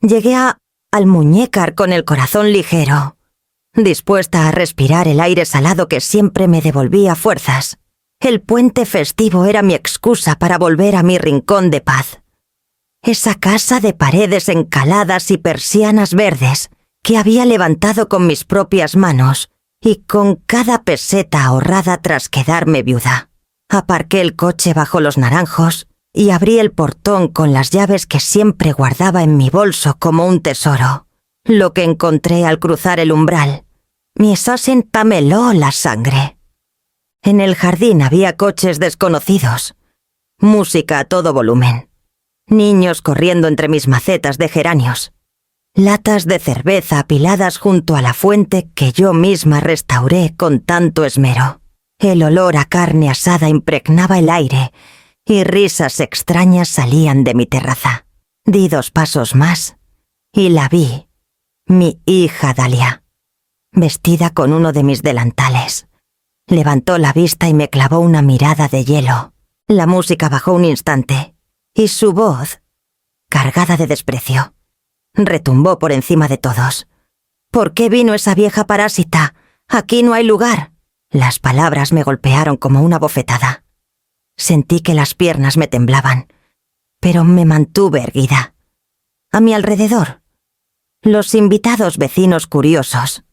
Llegué a Almuñécar con el corazón ligero, dispuesta a respirar el aire salado que siempre me devolvía fuerzas. El puente festivo era mi excusa para volver a mi rincón de paz. Esa casa de paredes encaladas y persianas verdes que había levantado con mis propias manos y con cada peseta ahorrada tras quedarme viuda. Aparqué el coche bajo los naranjos y abrí el portón con las llaves que siempre guardaba en mi bolso como un tesoro. Lo que encontré al cruzar el umbral me heló la sangre. En el jardín había coches desconocidos, música a todo volumen, niños corriendo entre mis macetas de geranios, latas de cerveza apiladas junto a la fuente que yo misma restauré con tanto esmero. El olor a carne asada impregnaba el aire y risas extrañas salían de mi terraza. Di 2 pasos más y la vi, mi hija Dalia, vestida con uno de mis delantales. Levantó la vista y me clavó una mirada de hielo. La música bajó un instante y su voz, cargada de desprecio, retumbó por encima de todos. ¿Por qué vino esa vieja parásita? Aquí no hay lugar. Las palabras me golpearon como una bofetada. Sentí que las piernas me temblaban, pero me mantuve erguida. A mi alrededor, los invitados vecinos curiosos,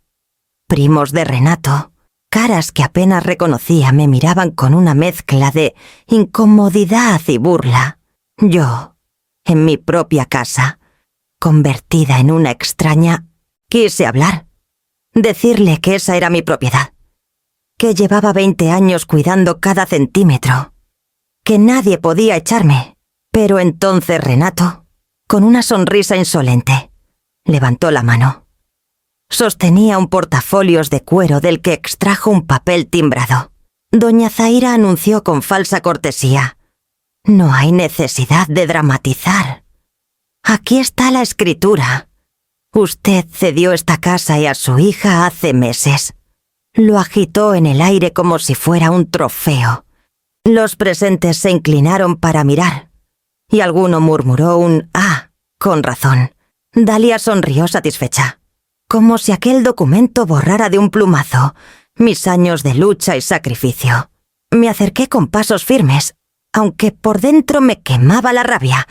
primos de Renato, caras que apenas reconocía, me miraban con una mezcla de incomodidad y burla. Yo, en mi propia casa, convertida en una extraña, quise hablar, decirle que esa era mi propiedad, que llevaba 20 años cuidando cada centímetro, que nadie podía echarme. Pero entonces Renato, con una sonrisa insolente, levantó la mano. Sostenía un portafolios de cuero del que extrajo un papel timbrado. Doña Zaira anunció con falsa cortesía: «No hay necesidad de dramatizar. Aquí está la escritura. Usted cedió esta casa y a su hija hace meses». Lo agitó en el aire como si fuera un trofeo. Los presentes se inclinaron para mirar, y alguno murmuró un «ah», con razón. Dalia sonrió satisfecha, como si aquel documento borrara de un plumazo mis años de lucha y sacrificio. Me acerqué con pasos firmes, aunque por dentro me quemaba la rabia.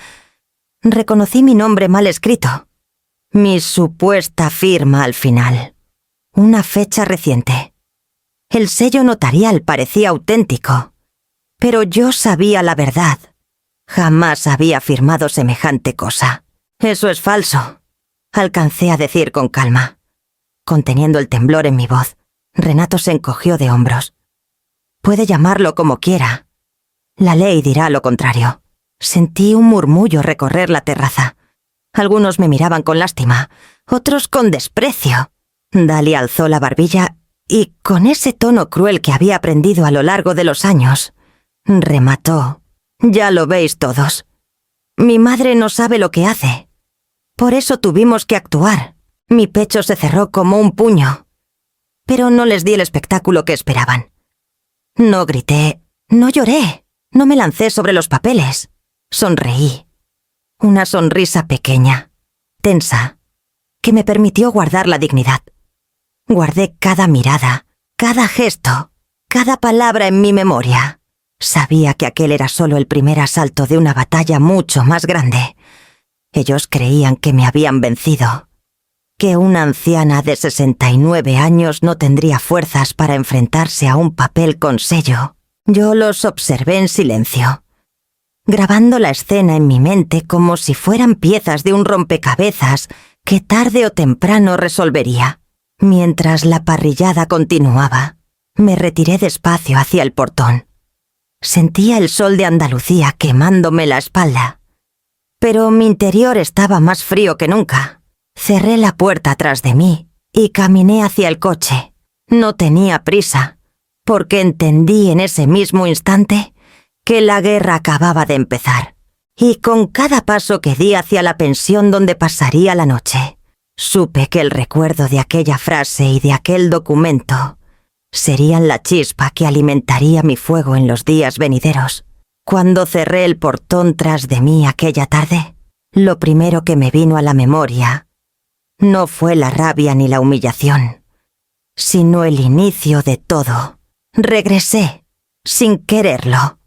Reconocí mi nombre mal escrito, mi supuesta firma al final, una fecha reciente. El sello notarial parecía auténtico, pero yo sabía la verdad. Jamás había firmado semejante cosa. «Eso es falso», alcancé a decir con calma. Conteniendo el temblor en mi voz, Renato se encogió de hombros. «Puede llamarlo como quiera. La ley dirá lo contrario». Sentí un murmullo recorrer la terraza. Algunos me miraban con lástima, otros con desprecio. Dalia alzó la barbilla y, con ese tono cruel que había aprendido a lo largo de los años, remató: «Ya lo veis todos. Mi madre no sabe lo que hace. Por eso tuvimos que actuar». Mi pecho se cerró como un puño, pero no les di el espectáculo que esperaban. No grité, no lloré, no me lancé sobre los papeles. Sonreí. Una sonrisa pequeña, tensa, que me permitió guardar la dignidad. Guardé cada mirada, cada gesto, cada palabra en mi memoria. Sabía que aquel era solo el primer asalto de una batalla mucho más grande. Ellos creían que me habían vencido, que una anciana de 69 años no tendría fuerzas para enfrentarse a un papel con sello. Yo los observé en silencio, grabando la escena en mi mente como si fueran piezas de un rompecabezas que tarde o temprano resolvería. Mientras la parrillada continuaba, me retiré despacio hacia el portón. Sentía el sol de Andalucía quemándome la espalda, pero mi interior estaba más frío que nunca. Cerré la puerta tras de mí y caminé hacia el coche. No tenía prisa, porque entendí en ese mismo instante que la guerra acababa de empezar. Y con cada paso que di hacia la pensión donde pasaría la noche, supe que el recuerdo de aquella frase y de aquel documento serían la chispa que alimentaría mi fuego en los días venideros. Cuando cerré el portón tras de mí aquella tarde, lo primero que me vino a la memoria no fue la rabia ni la humillación, sino el inicio de todo. Regresé, sin quererlo,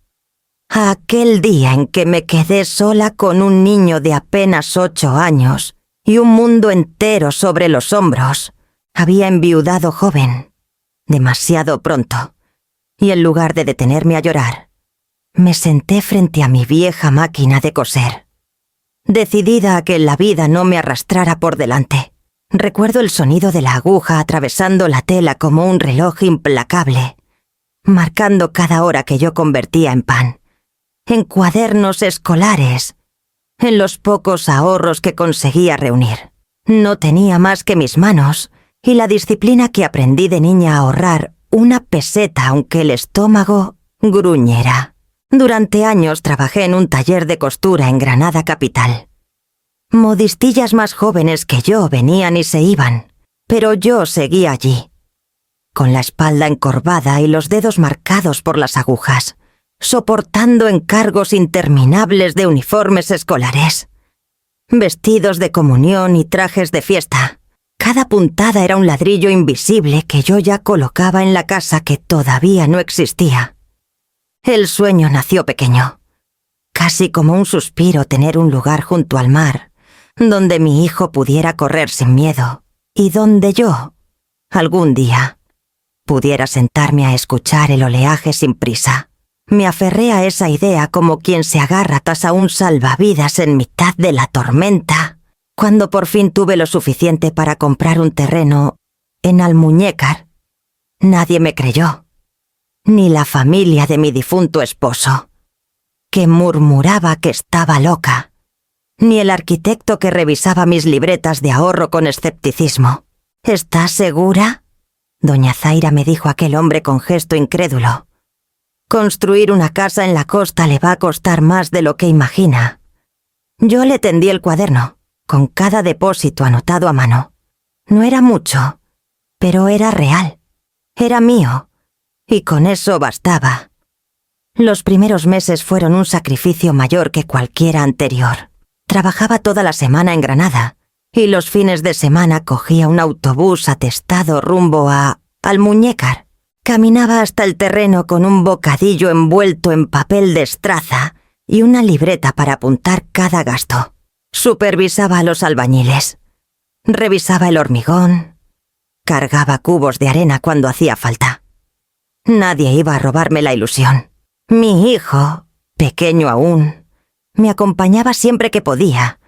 a aquel día en que me quedé sola con un niño de apenas 8 años y un mundo entero sobre los hombros. Había enviudado joven, demasiado pronto, y en lugar de detenerme a llorar, me senté frente a mi vieja máquina de coser, decidida a que la vida no me arrastrara por delante. Recuerdo el sonido de la aguja atravesando la tela como un reloj implacable, marcando cada hora que yo convertía en pan, en cuadernos escolares, en los pocos ahorros que conseguía reunir. No tenía más que mis manos y la disciplina que aprendí de niña a ahorrar una peseta aunque el estómago gruñera. Durante años trabajé en un taller de costura en Granada capital. Modistillas más jóvenes que yo venían y se iban, pero yo seguía allí, con la espalda encorvada y los dedos marcados por las agujas, soportando encargos interminables de uniformes escolares, vestidos de comunión y trajes de fiesta. Cada puntada era un ladrillo invisible que yo ya colocaba en la casa que todavía no existía. El sueño nació pequeño, casi como un suspiro tener un lugar junto al mar, donde mi hijo pudiera correr sin miedo y donde yo, algún día, pudiera sentarme a escuchar el oleaje sin prisa. Me aferré a esa idea como quien se agarra tras a un salvavidas en mitad de la tormenta, cuando por fin tuve lo suficiente para comprar un terreno en Almuñécar. Nadie me creyó, ni la familia de mi difunto esposo, que murmuraba que estaba loca, ni el arquitecto que revisaba mis libretas de ahorro con escepticismo. ¿Estás segura?, doña Zaira me dijo aquel hombre con gesto incrédulo. Construir una casa en la costa le va a costar más de lo que imagina. Yo le tendí el cuaderno, con cada depósito anotado a mano. No era mucho, pero era real. Era mío, y con eso bastaba. Los primeros meses fueron un sacrificio mayor que cualquiera anterior. Trabajaba toda la semana en Granada, y los fines de semana cogía un autobús atestado rumbo a Almuñécar. Caminaba hasta el terreno con un bocadillo envuelto en papel de estraza y una libreta para apuntar cada gasto. Supervisaba a los albañiles, revisaba el hormigón, cargaba cubos de arena cuando hacía falta. Nadie iba a robarme la ilusión. Mi hijo, pequeño aún, me acompañaba siempre que podía.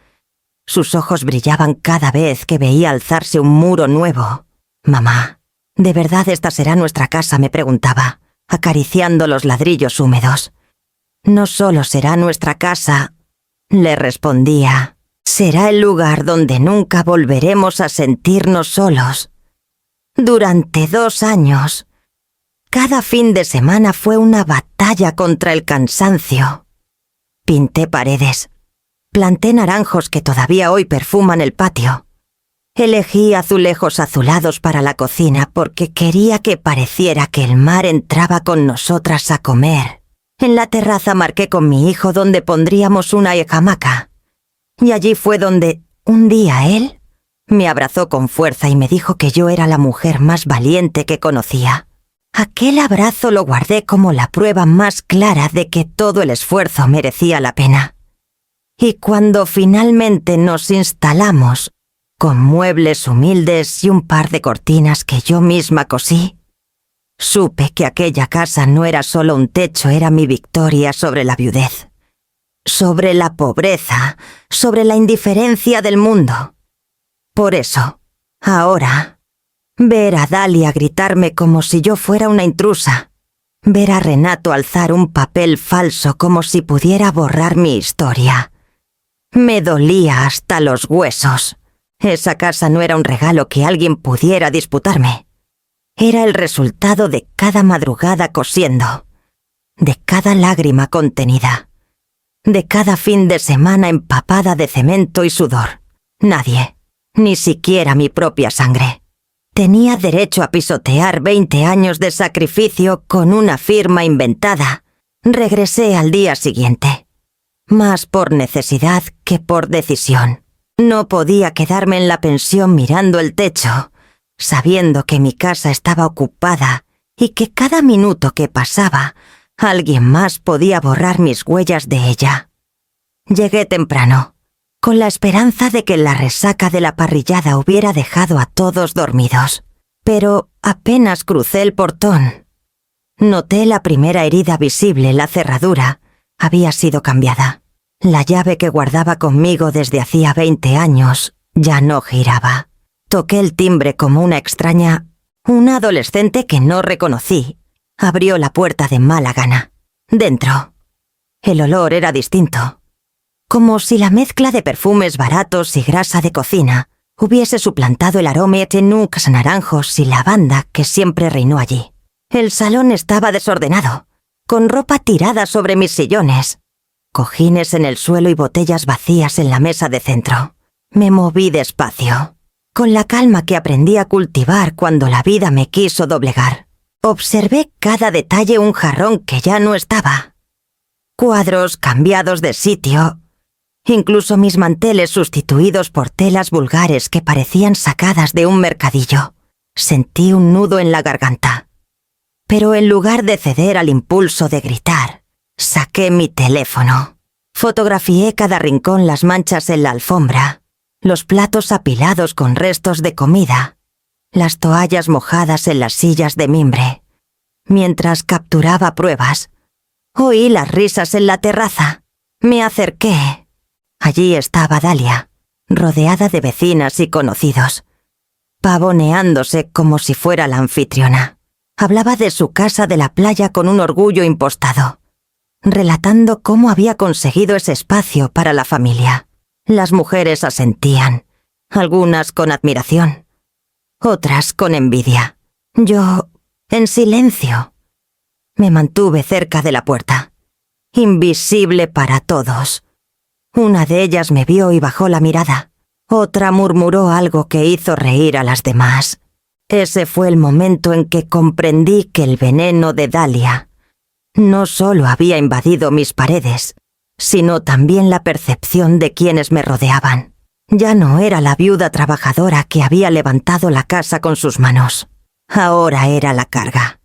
Sus ojos brillaban cada vez que veía alzarse un muro nuevo. «Mamá, ¿de verdad esta será nuestra casa?», me preguntaba, acariciando los ladrillos húmedos. «No solo será nuestra casa», le respondía, «será el lugar donde nunca volveremos a sentirnos solos». Durante 2 años, cada fin de semana fue una batalla contra el cansancio. Pinté paredes, planté naranjos que todavía hoy perfuman el patio. Elegí azulejos azulados para la cocina porque quería que pareciera que el mar entraba con nosotras a comer. En la terraza marqué con mi hijo donde pondríamos una hamaca. Y allí fue donde, un día, él me abrazó con fuerza y me dijo que yo era la mujer más valiente que conocía. Aquel abrazo lo guardé como la prueba más clara de que todo el esfuerzo merecía la pena. Y cuando finalmente nos instalamos, con muebles humildes y un par de cortinas que yo misma cosí, supe que aquella casa no era solo un techo, era mi victoria sobre la viudez, sobre la pobreza, sobre la indiferencia del mundo. Por eso, ahora, ver a Dalia gritarme como si yo fuera una intrusa, ver a Renato alzar un papel falso como si pudiera borrar mi historia, me dolía hasta los huesos. Esa casa no era un regalo que alguien pudiera disputarme. Era el resultado de cada madrugada cosiendo, de cada lágrima contenida, de cada fin de semana empapada de cemento y sudor. Nadie, ni siquiera mi propia sangre, tenía derecho a pisotear 20 años de sacrificio con una firma inventada. Regresé al día siguiente, más por necesidad que por decisión. No podía quedarme en la pensión mirando el techo, sabiendo que mi casa estaba ocupada y que cada minuto que pasaba, alguien más podía borrar mis huellas de ella. Llegué temprano, con la esperanza de que la resaca de la parrillada hubiera dejado a todos dormidos. Pero apenas crucé el portón, noté la primera herida visible. La cerradura había sido cambiada. La llave que guardaba conmigo desde hacía 20 años ya no giraba. Toqué el timbre como una extraña. Una adolescente que no reconocí abrió la puerta de mala gana. Dentro. El olor era distinto. Como si la mezcla de perfumes baratos y grasa de cocina hubiese suplantado el aroma de nucs naranjos y lavanda que siempre reinó allí. El salón estaba desordenado, con ropa tirada sobre mis sillones, cojines en el suelo y botellas vacías en la mesa de centro. Me moví despacio, con la calma que aprendí a cultivar cuando la vida me quiso doblegar. Observé cada detalle. Un jarrón que ya no estaba, cuadros cambiados de sitio, incluso mis manteles sustituidos por telas vulgares que parecían sacadas de un mercadillo. Sentí un nudo en la garganta. Pero en lugar de ceder al impulso de gritar, saqué mi teléfono. Fotografié cada rincón, las manchas en la alfombra, los platos apilados con restos de comida, las toallas mojadas en las sillas de mimbre. Mientras capturaba pruebas, oí las risas en la terraza. Me acerqué. Allí estaba Dalia, rodeada de vecinas y conocidos, pavoneándose como si fuera la anfitriona. Hablaba de su casa de la playa con un orgullo impostado, relatando cómo había conseguido ese espacio para la familia. Las mujeres asentían, algunas con admiración, otras con envidia. Yo, en silencio, me mantuve cerca de la puerta, invisible para todos. Una de ellas me vio y bajó la mirada. Otra murmuró algo que hizo reír a las demás. Ese fue el momento en que comprendí que el veneno de Dalia no solo había invadido mis paredes, sino también la percepción de quienes me rodeaban. Ya no era la viuda trabajadora que había levantado la casa con sus manos. Ahora era la carga.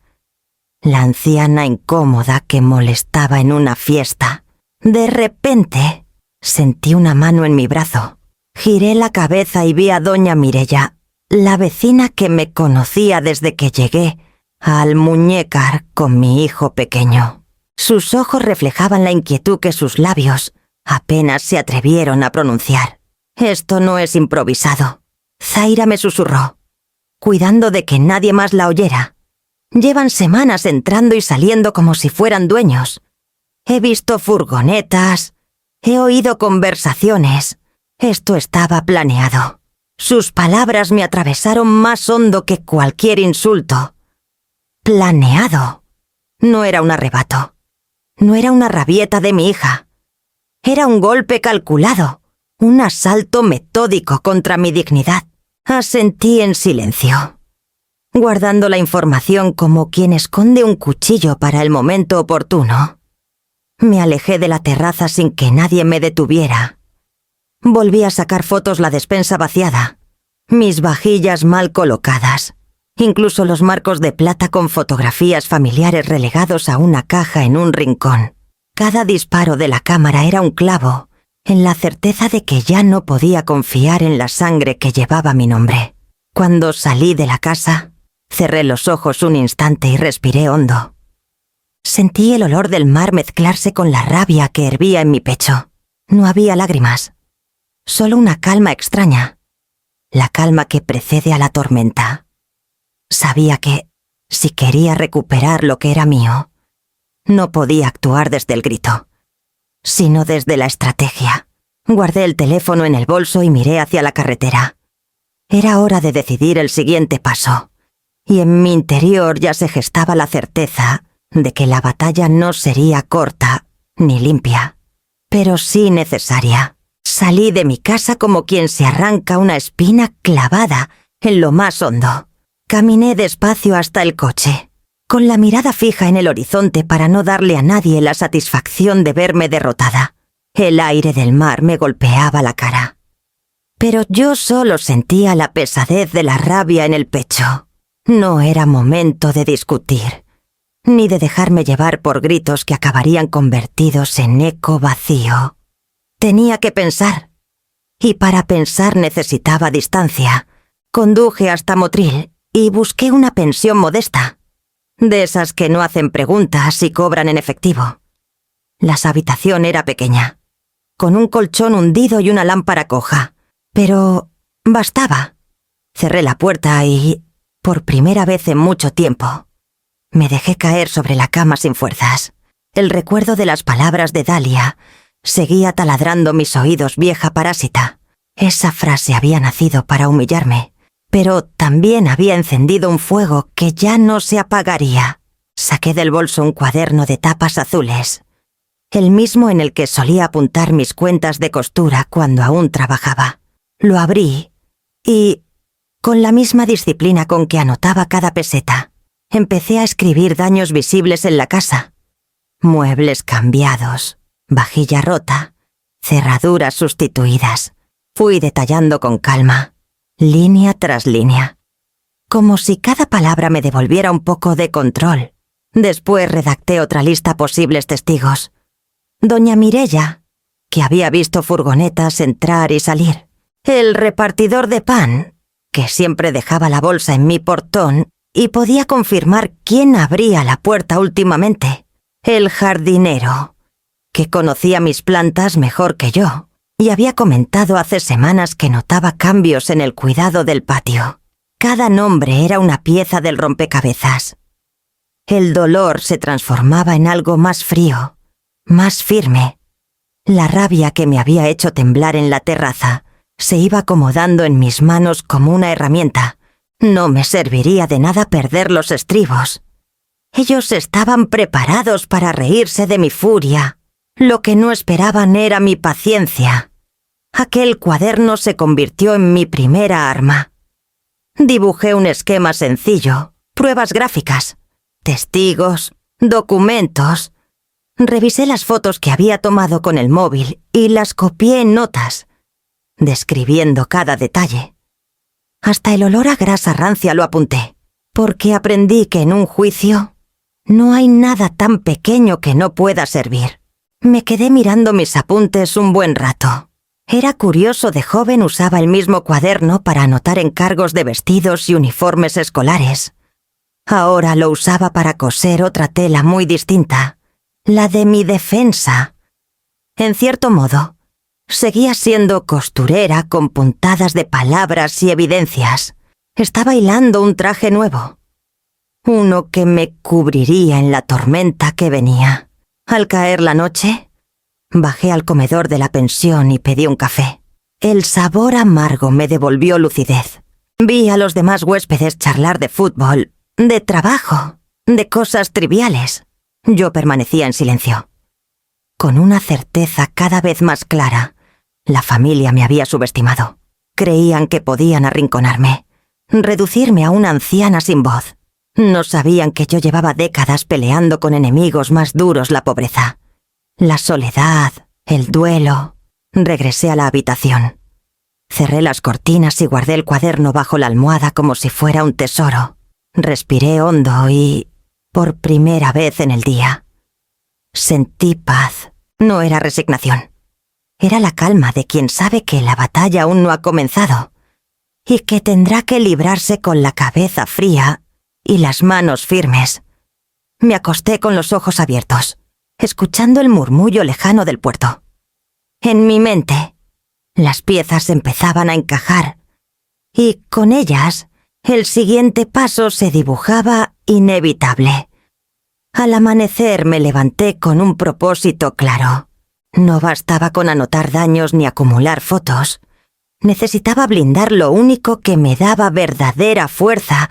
La anciana incómoda que molestaba en una fiesta. De repente sentí una mano en mi brazo. Giré la cabeza y vi a doña Mireia, la vecina que me conocía desde que llegué a Almuñécar con mi hijo pequeño. Sus ojos reflejaban la inquietud que sus labios apenas se atrevieron a pronunciar. «Esto no es improvisado», Zaira me susurró, cuidando de que nadie más la oyera. «Llevan semanas entrando y saliendo como si fueran dueños. He visto furgonetas, he oído conversaciones. Esto estaba planeado». Sus palabras me atravesaron más hondo que cualquier insulto. Planeado. No era un arrebato. No era una rabieta de mi hija. Era un golpe calculado, un asalto metódico contra mi dignidad. Asentí en silencio, guardando la información como quien esconde un cuchillo para el momento oportuno. Me alejé de la terraza sin que nadie me detuviera. Volví a sacar fotos, la despensa vaciada, mis vajillas mal colocadas, incluso los marcos de plata con fotografías familiares relegados a una caja en un rincón. Cada disparo de la cámara era un clavo en la certeza de que ya no podía confiar en la sangre que llevaba mi nombre. Cuando salí de la casa, cerré los ojos un instante y respiré hondo. Sentí el olor del mar mezclarse con la rabia que hervía en mi pecho. No había lágrimas, solo una calma extraña, la calma que precede a la tormenta. Sabía que, si quería recuperar lo que era mío, no podía actuar desde el grito, sino desde la estrategia. Guardé el teléfono en el bolso y miré hacia la carretera. Era hora de decidir el siguiente paso, y en mi interior ya se gestaba la certeza de que la batalla no sería corta ni limpia, pero sí necesaria. Salí de mi casa como quien se arranca una espina clavada en lo más hondo. Caminé despacio hasta el coche, con la mirada fija en el horizonte para no darle a nadie la satisfacción de verme derrotada. El aire del mar me golpeaba la cara. Pero yo solo sentía la pesadez de la rabia en el pecho. No era momento de discutir, ni de dejarme llevar por gritos que acabarían convertidos en eco vacío. Tenía que pensar. Y para pensar necesitaba distancia. Conduje hasta Motril y busqué una pensión modesta, de esas que no hacen preguntas y cobran en efectivo. La habitación era pequeña, con un colchón hundido y una lámpara coja, pero bastaba. Cerré la puerta y, por primera vez en mucho tiempo, me dejé caer sobre la cama sin fuerzas. El recuerdo de las palabras de Dalia seguía taladrando mis oídos, vieja parásita. Esa frase había nacido para humillarme, pero también había encendido un fuego que ya no se apagaría. Saqué del bolso un cuaderno de tapas azules, el mismo en el que solía apuntar mis cuentas de costura cuando aún trabajaba. Lo abrí y, con la misma disciplina con que anotaba cada peseta, empecé a escribir daños visibles en la casa. Muebles cambiados, vajilla rota, cerraduras sustituidas. Fui detallando con calma, línea tras línea, como si cada palabra me devolviera un poco de control. Después redacté otra lista posibles testigos. Doña Mireia, que había visto furgonetas entrar y salir. El repartidor de pan, que siempre dejaba la bolsa en mi portón y podía confirmar quién abría la puerta últimamente. El jardinero, que conocía mis plantas mejor que yo y había comentado hace semanas que notaba cambios en el cuidado del patio. Cada nombre era una pieza del rompecabezas. El dolor se transformaba en algo más frío, más firme. La rabia que me había hecho temblar en la terraza se iba acomodando en mis manos como una herramienta. No me serviría de nada perder los estribos. Ellos estaban preparados para reírse de mi furia. Lo que no esperaban era mi paciencia. Aquel cuaderno se convirtió en mi primera arma. Dibujé un esquema sencillo, pruebas gráficas, testigos, documentos. Revisé las fotos que había tomado con el móvil y las copié en notas, describiendo cada detalle. Hasta el olor a grasa rancia lo apunté, porque aprendí que en un juicio no hay nada tan pequeño que no pueda servir. Me quedé mirando mis apuntes un buen rato. Era curioso, de joven usaba el mismo cuaderno para anotar encargos de vestidos y uniformes escolares. Ahora lo usaba para coser otra tela muy distinta, la de mi defensa. En cierto modo, seguía siendo costurera con puntadas de palabras y evidencias. Estaba hilando un traje nuevo, uno que me cubriría en la tormenta que venía. Al caer la noche, bajé al comedor de la pensión y pedí un café. El sabor amargo me devolvió lucidez. Vi a los demás huéspedes charlar de fútbol, de trabajo, de cosas triviales. Yo permanecía en silencio. Con una certeza cada vez más clara, la familia me había subestimado. Creían que podían arrinconarme, reducirme a una anciana sin voz. No sabían que yo llevaba décadas peleando con enemigos más duros: la pobreza, la soledad, el duelo. Regresé a la habitación. Cerré las cortinas y guardé el cuaderno bajo la almohada como si fuera un tesoro. Respiré hondo y, por primera vez en el día, sentí paz. No era resignación. Era la calma de quien sabe que la batalla aún no ha comenzado y que tendrá que librarse con la cabeza fría y las manos firmes. Me acosté con los ojos abiertos, escuchando el murmullo lejano del puerto. En mi mente, las piezas empezaban a encajar, y con ellas, el siguiente paso se dibujaba inevitable. Al amanecer me levanté con un propósito claro. No bastaba con anotar daños ni acumular fotos. Necesitaba blindar lo único que me daba verdadera fuerza: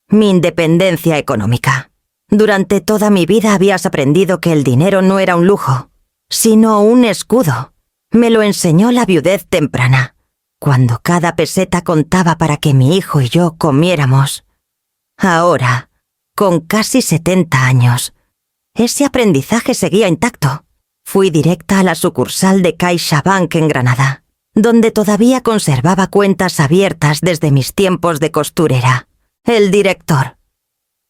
mi independencia económica. Durante toda mi vida habías aprendido que el dinero no era un lujo, sino un escudo. Me lo enseñó la viudez temprana, cuando cada peseta contaba para que mi hijo y yo comiéramos. Ahora, con casi 70 años, ese aprendizaje seguía intacto. Fui directa a la sucursal de CaixaBank en Granada, donde todavía conservaba cuentas abiertas desde mis tiempos de costurera. El director,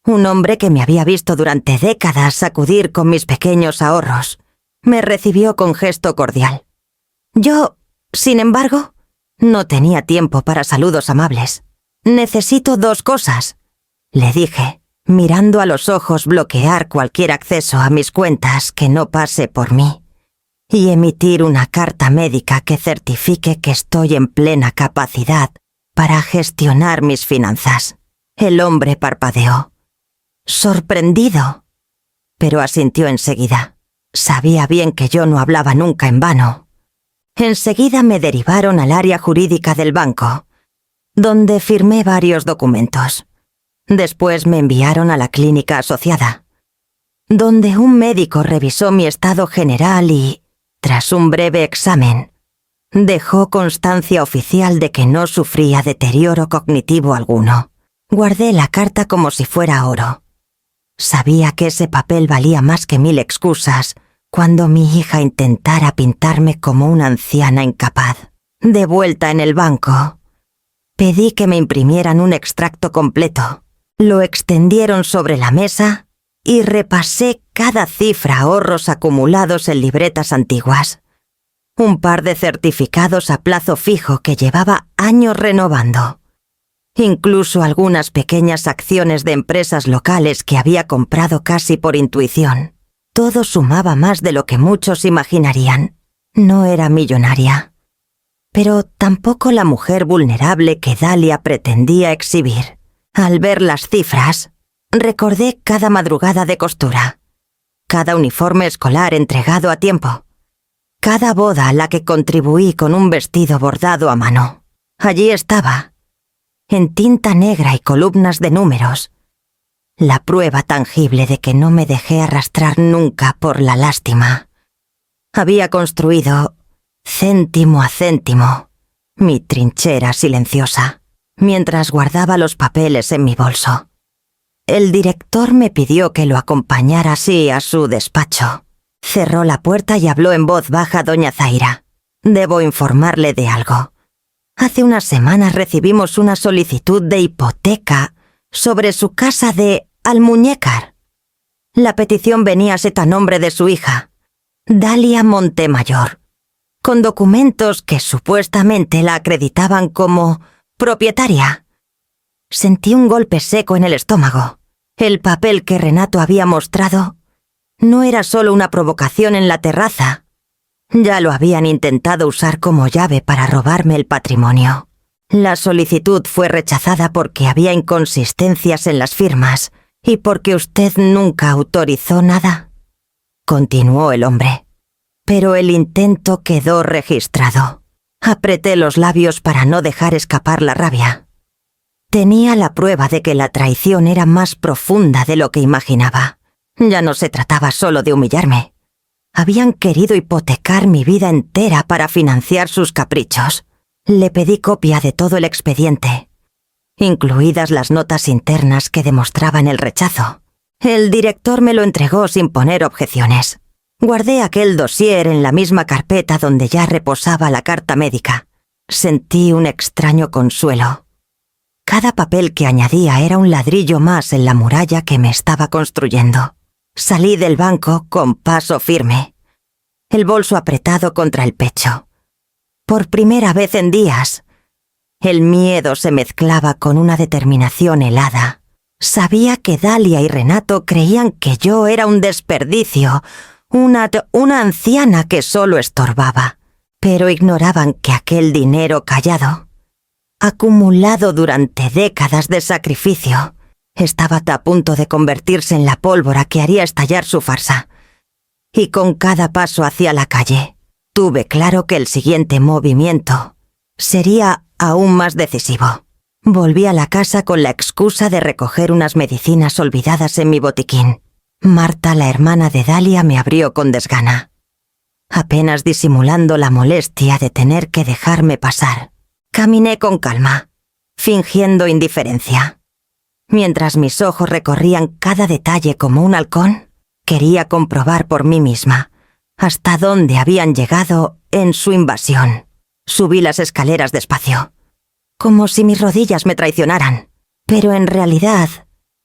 un hombre que me había visto durante décadas sacudir con mis pequeños ahorros, me recibió con gesto cordial. Yo, sin embargo, no tenía tiempo para saludos amables. «Necesito 2 cosas», le dije, mirando a los ojos bloquear cualquier acceso a mis cuentas que no pase por mí y emitir una carta médica que certifique que estoy en plena capacidad para gestionar mis finanzas. El hombre parpadeó, sorprendido, pero asintió enseguida. Sabía bien que yo no hablaba nunca en vano. Enseguida me derivaron al área jurídica del banco, donde firmé varios documentos. Después me enviaron a la clínica asociada, donde un médico revisó mi estado general y, tras un breve examen, dejó constancia oficial de que no sufría deterioro cognitivo alguno. Guardé la carta como si fuera oro. Sabía que ese papel valía más que 1000 excusas cuando mi hija intentara pintarme como una anciana incapaz. De vuelta en el banco, pedí que me imprimieran un extracto completo. Lo extendieron sobre la mesa y repasé cada cifra, ahorros acumulados en libretas antiguas. Un par de certificados a plazo fijo que llevaba años renovando. Incluso algunas pequeñas acciones de empresas locales que había comprado casi por intuición. Todo sumaba más de lo que muchos imaginarían. No era millonaria, pero tampoco la mujer vulnerable que Dalia pretendía exhibir. Al ver las cifras, recordé cada madrugada de costura, cada uniforme escolar entregado a tiempo, cada boda a la que contribuí con un vestido bordado a mano. Allí estaba, en tinta negra y columnas de números, la prueba tangible de que no me dejé arrastrar nunca por la lástima. Había construido, céntimo a céntimo, mi trinchera silenciosa, mientras guardaba los papeles en mi bolso. El director me pidió que lo acompañara así a su despacho. Cerró la puerta y habló en voz baja doña Zaira. «Debo informarle de algo. Hace unas semanas recibimos una solicitud de hipoteca sobre su casa de Almuñécar. La petición venía a nombre de su hija, Dalia Montemayor, con documentos que supuestamente la acreditaban como propietaria». Sentí un golpe seco en el estómago. El papel que Renato había mostrado no era solo una provocación en la terraza. Ya lo habían intentado usar como llave para robarme el patrimonio. La solicitud fue rechazada porque había inconsistencias en las firmas y porque usted nunca autorizó nada, continuó el hombre. Pero el intento quedó registrado. Apreté los labios para no dejar escapar la rabia. Tenía la prueba de que la traición era más profunda de lo que imaginaba. Ya no se trataba solo de humillarme. Habían querido hipotecar mi vida entera para financiar sus caprichos. Le pedí copia de todo el expediente, incluidas las notas internas que demostraban el rechazo. El director me lo entregó sin poner objeciones. Guardé aquel dossier en la misma carpeta donde ya reposaba la carta médica. Sentí un extraño consuelo. Cada papel que añadía era un ladrillo más en la muralla que me estaba construyendo. Salí del banco con paso firme, el bolso apretado contra el pecho. Por primera vez en días, el miedo se mezclaba con una determinación helada. Sabía que Dalia y Renato creían que yo era un desperdicio, una anciana que solo estorbaba, pero ignoraban que aquel dinero callado, acumulado durante décadas de sacrificio, estaba a punto de convertirse en la pólvora que haría estallar su farsa. Y con cada paso hacia la calle, tuve claro que el siguiente movimiento sería aún más decisivo. Volví a la casa con la excusa de recoger unas medicinas olvidadas en mi botiquín. Marta, la hermana de Dalia, me abrió con desgana, apenas disimulando la molestia de tener que dejarme pasar. Caminé con calma, fingiendo indiferencia. Mientras mis ojos recorrían cada detalle como un halcón, quería comprobar por mí misma, hasta dónde habían llegado en su invasión. Subí las escaleras despacio, como si mis rodillas me traicionaran, pero en realidad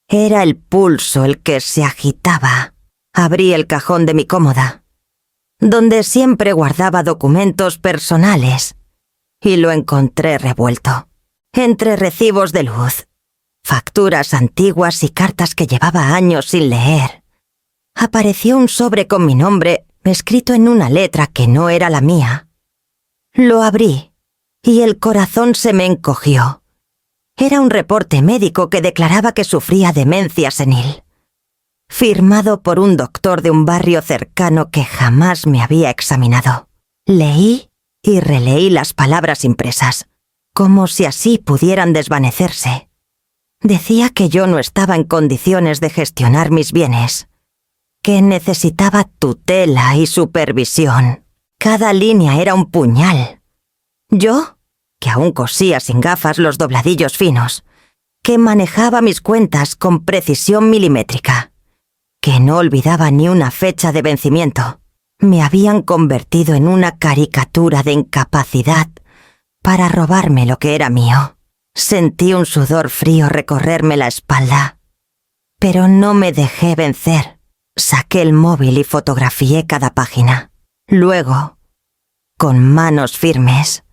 era el pulso el que se agitaba. Abrí el cajón de mi cómoda, donde siempre guardaba documentos personales, y lo encontré revuelto, entre recibos de luz, facturas antiguas y cartas que llevaba años sin leer. Apareció un sobre con mi nombre escrito en una letra que no era la mía. Lo abrí y el corazón se me encogió. Era un reporte médico que declaraba que sufría demencia senil, firmado por un doctor de un barrio cercano que jamás me había examinado. Leí y releí las palabras impresas, como si así pudieran desvanecerse. Decía que yo no estaba en condiciones de gestionar mis bienes, que necesitaba tutela y supervisión. Cada línea era un puñal. Yo, que aún cosía sin gafas los dobladillos finos, que manejaba mis cuentas con precisión milimétrica, que no olvidaba ni una fecha de vencimiento, me habían convertido en una caricatura de incapacidad para robarme lo que era mío. Sentí un sudor frío recorrerme la espalda, pero no me dejé vencer. Saqué el móvil y fotografié cada página. Luego, con manos firmes,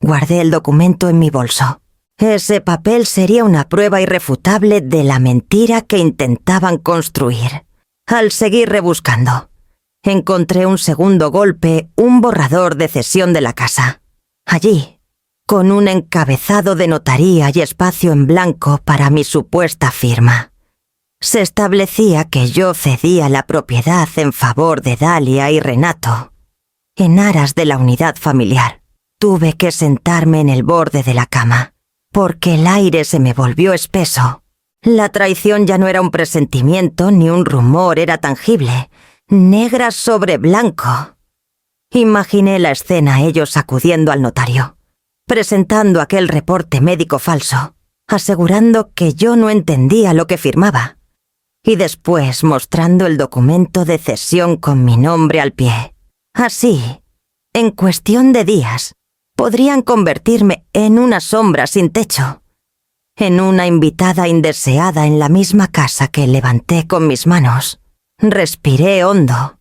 guardé el documento en mi bolso. Ese papel sería una prueba irrefutable de la mentira que intentaban construir. Al seguir rebuscando, encontré un segundo golpe, un borrador de cesión de la casa. Allí, con un encabezado de notaría y espacio en blanco para mi supuesta firma, se establecía que yo cedía la propiedad en favor de Dalia y Renato, en aras de la unidad familiar. Tuve que sentarme en el borde de la cama, porque el aire se me volvió espeso. La traición ya no era un presentimiento ni un rumor, era tangible, negra sobre blanco. Imaginé la escena, ellos acudiendo al notario, presentando aquel reporte médico falso, asegurando que yo no entendía lo que firmaba, y después mostrando el documento de cesión con mi nombre al pie. Así, en cuestión de días, podrían convertirme en una sombra sin techo, en una invitada indeseada en la misma casa que levanté con mis manos. Respiré hondo,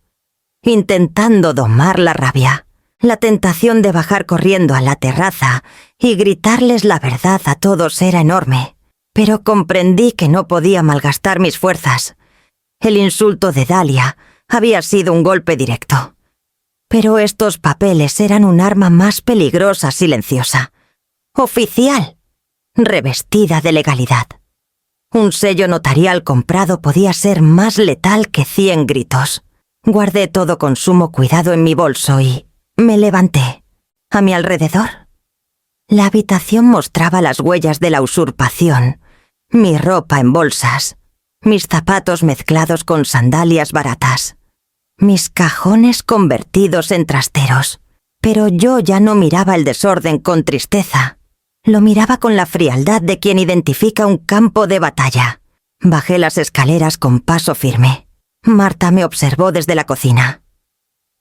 intentando domar la rabia, la tentación de bajar corriendo a la terraza y gritarles la verdad a todos era enorme. Pero comprendí que no podía malgastar mis fuerzas. El insulto de Dalia había sido un golpe directo. Pero estos papeles eran un arma más peligrosa, silenciosa, oficial, revestida de legalidad. Un sello notarial comprado podía ser más letal que 100 gritos. Guardé todo con sumo cuidado en mi bolso y me levanté. A mi alrededor, la habitación mostraba las huellas de la usurpación. Mi ropa en bolsas, mis zapatos mezclados con sandalias baratas, mis cajones convertidos en trasteros. Pero yo ya no miraba el desorden con tristeza. Lo miraba con la frialdad de quien identifica un campo de batalla. Bajé las escaleras con paso firme. Marta me observó desde la cocina,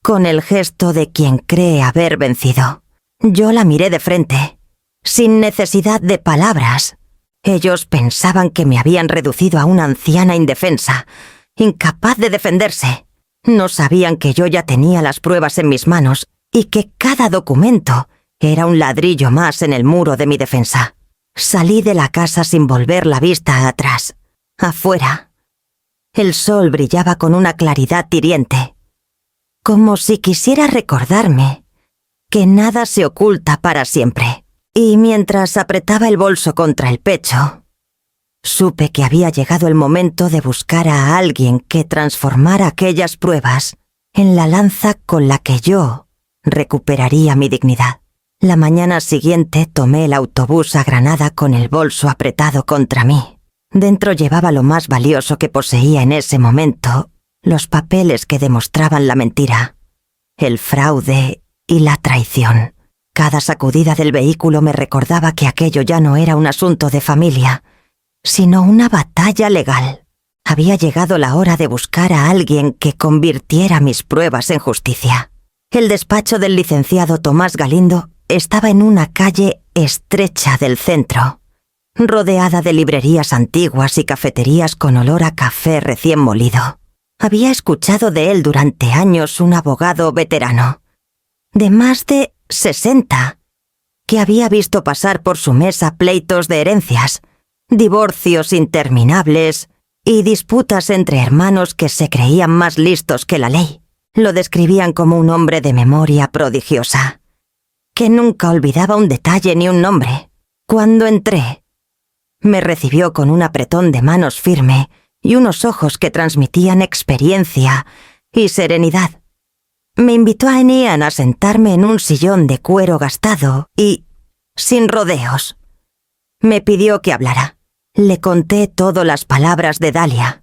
con el gesto de quien cree haber vencido. Yo la miré de frente, sin necesidad de palabras. Ellos pensaban que me habían reducido a una anciana indefensa, incapaz de defenderse. No sabían que yo ya tenía las pruebas en mis manos y que cada documento era un ladrillo más en el muro de mi defensa. Salí de la casa sin volver la vista atrás. Afuera, el sol brillaba con una claridad hiriente, como si quisiera recordarme que nada se oculta para siempre. Y mientras apretaba el bolso contra el pecho, supe que había llegado el momento de buscar a alguien que transformara aquellas pruebas en la lanza con la que yo recuperaría mi dignidad. La mañana siguiente tomé el autobús a Granada con el bolso apretado contra mí. Dentro llevaba lo más valioso que poseía en ese momento, los papeles que demostraban la mentira, el fraude y la traición. Cada sacudida del vehículo me recordaba que aquello ya no era un asunto de familia, sino una batalla legal. Había llegado la hora de buscar a alguien que convirtiera mis pruebas en justicia. El despacho del licenciado Tomás Galindo estaba en una calle estrecha del centro, rodeada de librerías antiguas y cafeterías con olor a café recién molido. Había escuchado de él durante años un abogado veterano, de más de 60, que había visto pasar por su mesa pleitos de herencias, divorcios interminables y disputas entre hermanos que se creían más listos que la ley. Lo describían como un hombre de memoria prodigiosa, que nunca olvidaba un detalle ni un nombre. Cuando entré, me recibió con un apretón de manos firme y unos ojos que transmitían experiencia y serenidad. Me invitó a Enian a sentarme en un sillón de cuero gastado y, sin rodeos, me pidió que hablara. Le conté todas las palabras de Dalia,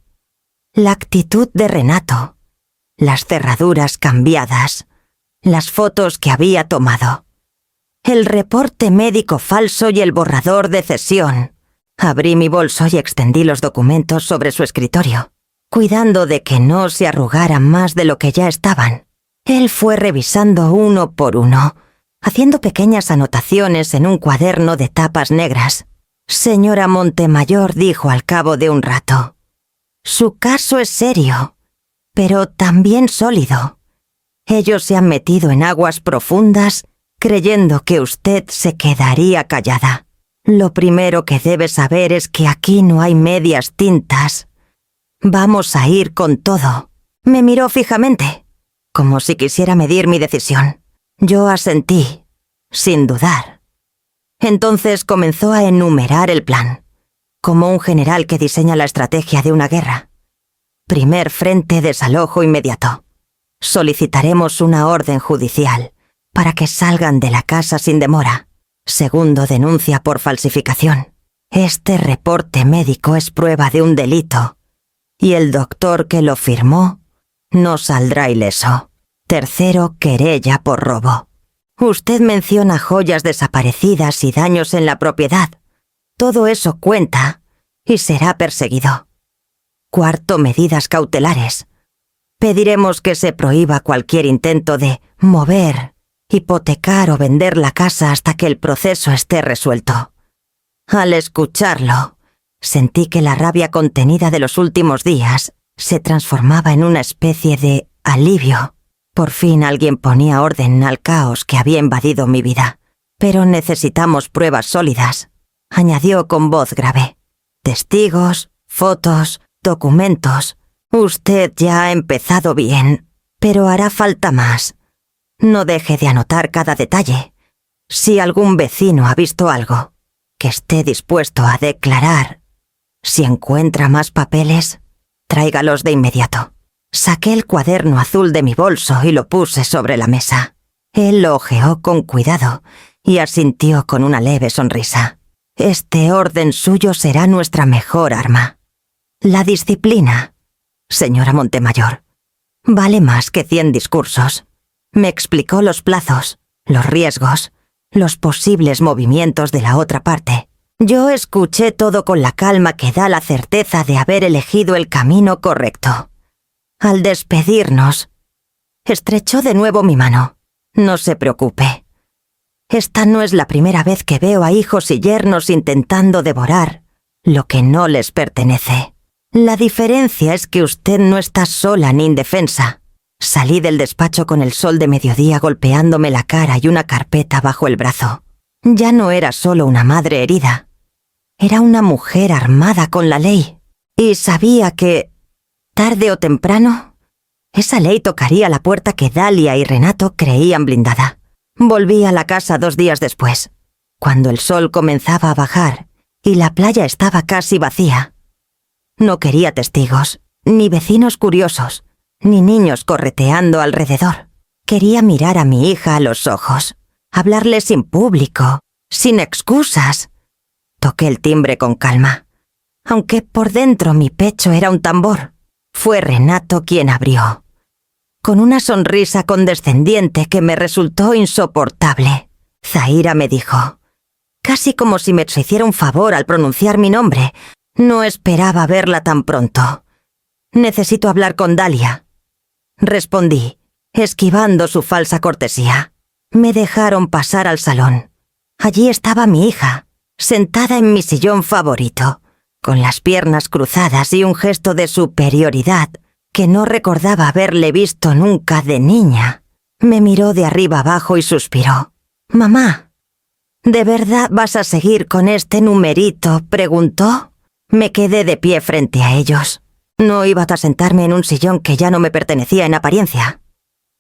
la actitud de Renato, las cerraduras cambiadas, las fotos que había tomado, el reporte médico falso y el borrador de cesión. Abrí mi bolso y extendí los documentos sobre su escritorio, cuidando de que no se arrugaran más de lo que ya estaban. Él fue revisando uno por uno, haciendo pequeñas anotaciones en un cuaderno de tapas negras. Señora Montemayor, dijo al cabo de un rato, su caso es serio, pero también sólido. Ellos se han metido en aguas profundas creyendo que usted se quedaría callada. Lo primero que debe saber es que aquí no hay medias tintas. Vamos a ir con todo. Me miró fijamente, como si quisiera medir mi decisión. Yo asentí, sin dudar. Entonces comenzó a enumerar el plan, como un general que diseña la estrategia de una guerra. Primer frente, desalojo inmediato. Solicitaremos una orden judicial para que salgan de la casa sin demora. Segundo, denuncia por falsificación. Este reporte médico es prueba de un delito, y el doctor que lo firmó no saldrá ileso. Tercero, querella por robo. Usted menciona joyas desaparecidas y daños en la propiedad. Todo eso cuenta y será perseguido. Cuarto, medidas cautelares. Pediremos que se prohíba cualquier intento de mover, hipotecar o vender la casa hasta que el proceso esté resuelto. Al escucharlo, sentí que la rabia contenida de los últimos días se transformaba en una especie de alivio. Por fin alguien ponía orden al caos que había invadido mi vida. Pero necesitamos pruebas sólidas, añadió con voz grave. Testigos, fotos, documentos. Usted ya ha empezado bien, pero hará falta más. No deje de anotar cada detalle. Si algún vecino ha visto algo, que esté dispuesto a declarar. Si encuentra más papeles, tráigalos de inmediato. Saqué el cuaderno azul de mi bolso y lo puse sobre la mesa. Él lo hojeó con cuidado y asintió con una leve sonrisa. Este orden suyo será nuestra mejor arma. La disciplina, señora Montemayor, vale más que 100 discursos. Me explicó los plazos, los riesgos, los posibles movimientos de la otra parte. Yo escuché todo con la calma que da la certeza de haber elegido el camino correcto. Al despedirnos, estrechó de nuevo mi mano. No se preocupe. Esta no es la primera vez que veo a hijos y yernos intentando devorar lo que no les pertenece. La diferencia es que usted no está sola ni indefensa. Salí del despacho con el sol de mediodía golpeándome la cara y una carpeta bajo el brazo. Ya no era solo una madre herida. Era una mujer armada con la ley. Y sabía que, tarde o temprano, esa ley tocaría la puerta que Dalia y Renato creían blindada. Volví a la casa 2 días después, cuando el sol comenzaba a bajar y la playa estaba casi vacía. No quería testigos, ni vecinos curiosos, ni niños correteando alrededor. Quería mirar a mi hija a los ojos, hablarle sin público, sin excusas. Toqué el timbre con calma, aunque por dentro mi pecho era un tambor. Fue Renato quien abrió, con una sonrisa condescendiente que me resultó insoportable. Zaira, me dijo, casi como si me hiciera un favor al pronunciar mi nombre. No esperaba verla tan pronto. Necesito hablar con Dalia. Respondí, esquivando su falsa cortesía. Me dejaron pasar al salón. Allí estaba mi hija, sentada en mi sillón favorito, con las piernas cruzadas y un gesto de superioridad que no recordaba haberle visto nunca de niña. Me miró de arriba abajo y suspiró. «Mamá, ¿de verdad vas a seguir con este numerito?», preguntó. Me quedé de pie frente a ellos. No iba a sentarme en un sillón que ya no me pertenecía en apariencia,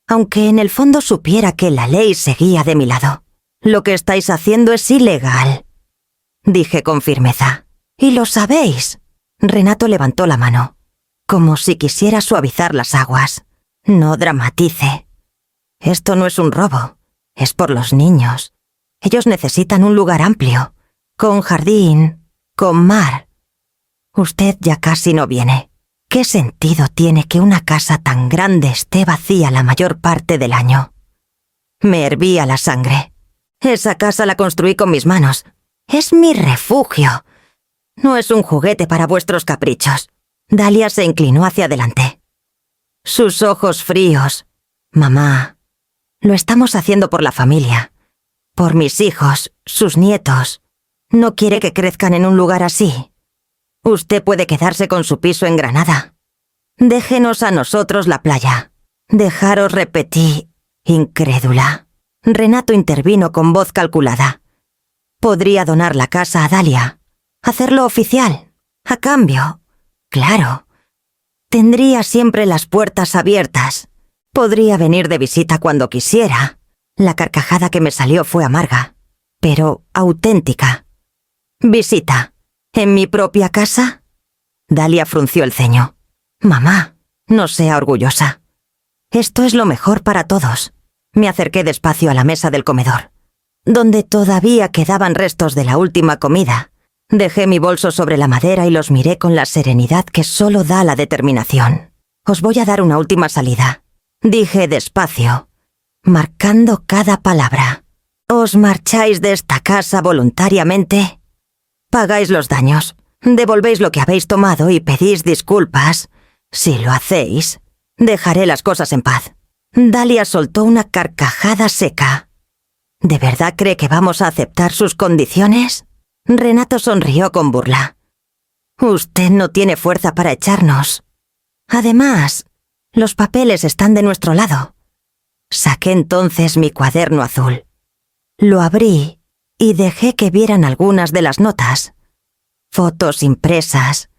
aunque en el fondo supiera que la ley seguía de mi lado. «Lo que estáis haciendo es ilegal», dije con firmeza. «¿Y lo sabéis?». Renato levantó la mano, como si quisiera suavizar las aguas. «No dramatice. Esto no es un robo. Es por los niños. Ellos necesitan un lugar amplio, con jardín, con mar. Usted ya casi no viene. ¿Qué sentido tiene que una casa tan grande esté vacía la mayor parte del año?». Me hervía la sangre. «Esa casa la construí con mis manos. Es mi refugio. No es un juguete para vuestros caprichos». Dalia se inclinó hacia adelante. Sus ojos fríos. «Mamá, lo estamos haciendo por la familia. Por mis hijos, sus nietos. No quiere que crezcan en un lugar así. Usted puede quedarse con su piso en Granada. Déjenos a nosotros la playa». «Dejaros», repetí, incrédula. Renato intervino con voz calculada. «Podría donar la casa a Dalia. Hacerlo oficial. A cambio, claro, tendría siempre las puertas abiertas. Podría venir de visita cuando quisiera». La carcajada que me salió fue amarga, pero auténtica. «¿Visita? ¿En mi propia casa?». Dalia frunció el ceño. «Mamá, no sea orgullosa. Esto es lo mejor para todos». Me acerqué despacio a la mesa del comedor, donde todavía quedaban restos de la última comida. Dejé mi bolso sobre la madera y los miré con la serenidad que solo da la determinación. «Os voy a dar una última salida», dije despacio, marcando cada palabra. «¿Os marcháis de esta casa voluntariamente? Pagáis los daños, devolvéis lo que habéis tomado y pedís disculpas. Si lo hacéis, dejaré las cosas en paz». Dalia soltó una carcajada seca. «¿De verdad cree que vamos a aceptar sus condiciones?». Renato sonrió con burla. «Usted no tiene fuerza para echarnos. Además, los papeles están de nuestro lado». Saqué entonces mi cuaderno azul. Lo abrí y dejé que vieran algunas de las notas. Fotos impresas,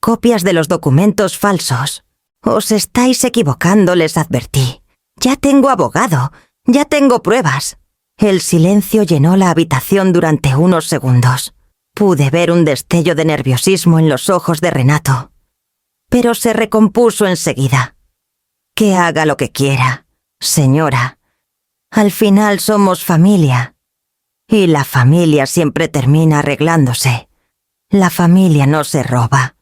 copias de los documentos falsos. «Os estáis equivocando», les advertí. «Ya tengo abogado, ya tengo pruebas». El silencio llenó la habitación durante unos segundos. Pude ver un destello de nerviosismo en los ojos de Renato, pero se recompuso enseguida. «Que haga lo que quiera, señora. Al final somos familia. Y la familia siempre termina arreglándose. La familia no se roba».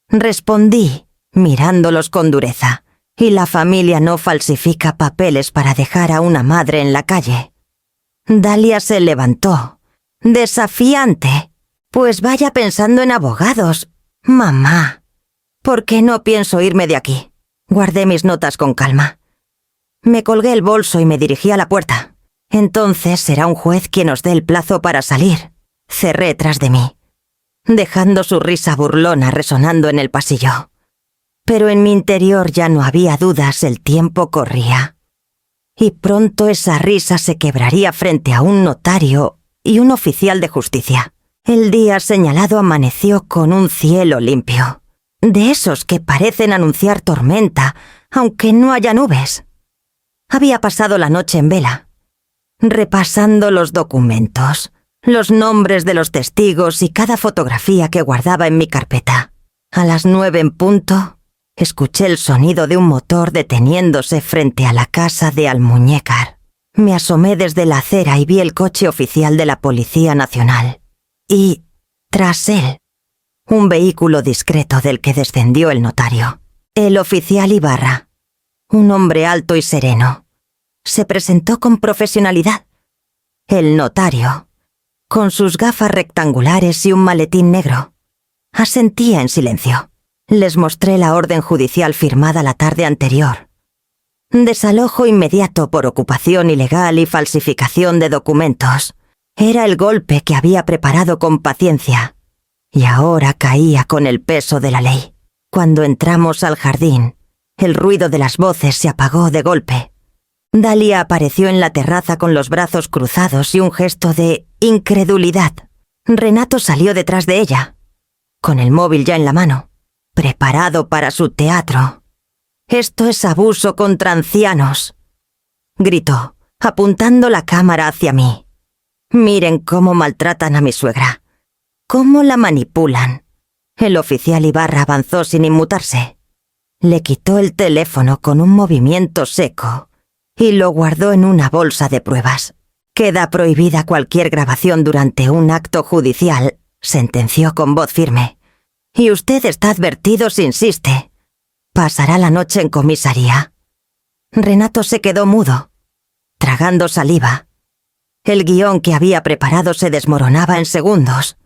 Respondí, mirándolos con dureza. «Y la familia no falsifica papeles para dejar a una madre en la calle». Dalia se levantó, desafiante. «Pues vaya pensando en abogados, mamá. ¿Por qué no pienso irme de aquí?». Guardé mis notas con calma. Me colgué el bolso y me dirigí a la puerta. «Entonces será un juez quien os dé el plazo para salir», cerré tras de mí, dejando su risa burlona resonando en el pasillo. Pero en mi interior ya no había dudas, el tiempo corría. Y pronto esa risa se quebraría frente a un notario y un oficial de justicia. El día señalado amaneció con un cielo limpio, de esos que parecen anunciar tormenta, aunque no haya nubes. Había pasado la noche en vela, repasando los documentos, los nombres de los testigos y cada fotografía que guardaba en mi carpeta. A las 9 en punto, escuché el sonido de un motor deteniéndose frente a la casa de Almuñécar. Me asomé desde la acera y vi el coche oficial de la Policía Nacional. Y, tras él, un vehículo discreto del que descendió el notario. El oficial Ibarra, un hombre alto y sereno, se presentó con profesionalidad. El notario, con sus gafas rectangulares y un maletín negro, asentía en silencio. Les mostré la orden judicial firmada la tarde anterior. Desalojo inmediato por ocupación ilegal y falsificación de documentos. Era el golpe que había preparado con paciencia. Y ahora caía con el peso de la ley. Cuando entramos al jardín, el ruido de las voces se apagó de golpe. Dalia apareció en la terraza con los brazos cruzados y un gesto de incredulidad. Renato salió detrás de ella, con el móvil ya en la mano, preparado para su teatro. «Esto es abuso contra ancianos», gritó, apuntando la cámara hacia mí. «Miren cómo maltratan a mi suegra, cómo la manipulan». El oficial Ibarra avanzó sin inmutarse. Le quitó el teléfono con un movimiento seco y lo guardó en una bolsa de pruebas. «Queda prohibida cualquier grabación durante un acto judicial», sentenció con voz firme. «Y usted está advertido si insiste. Pasará la noche en comisaría». Renato se quedó mudo, tragando saliva. El guión que había preparado se desmoronaba en segundos.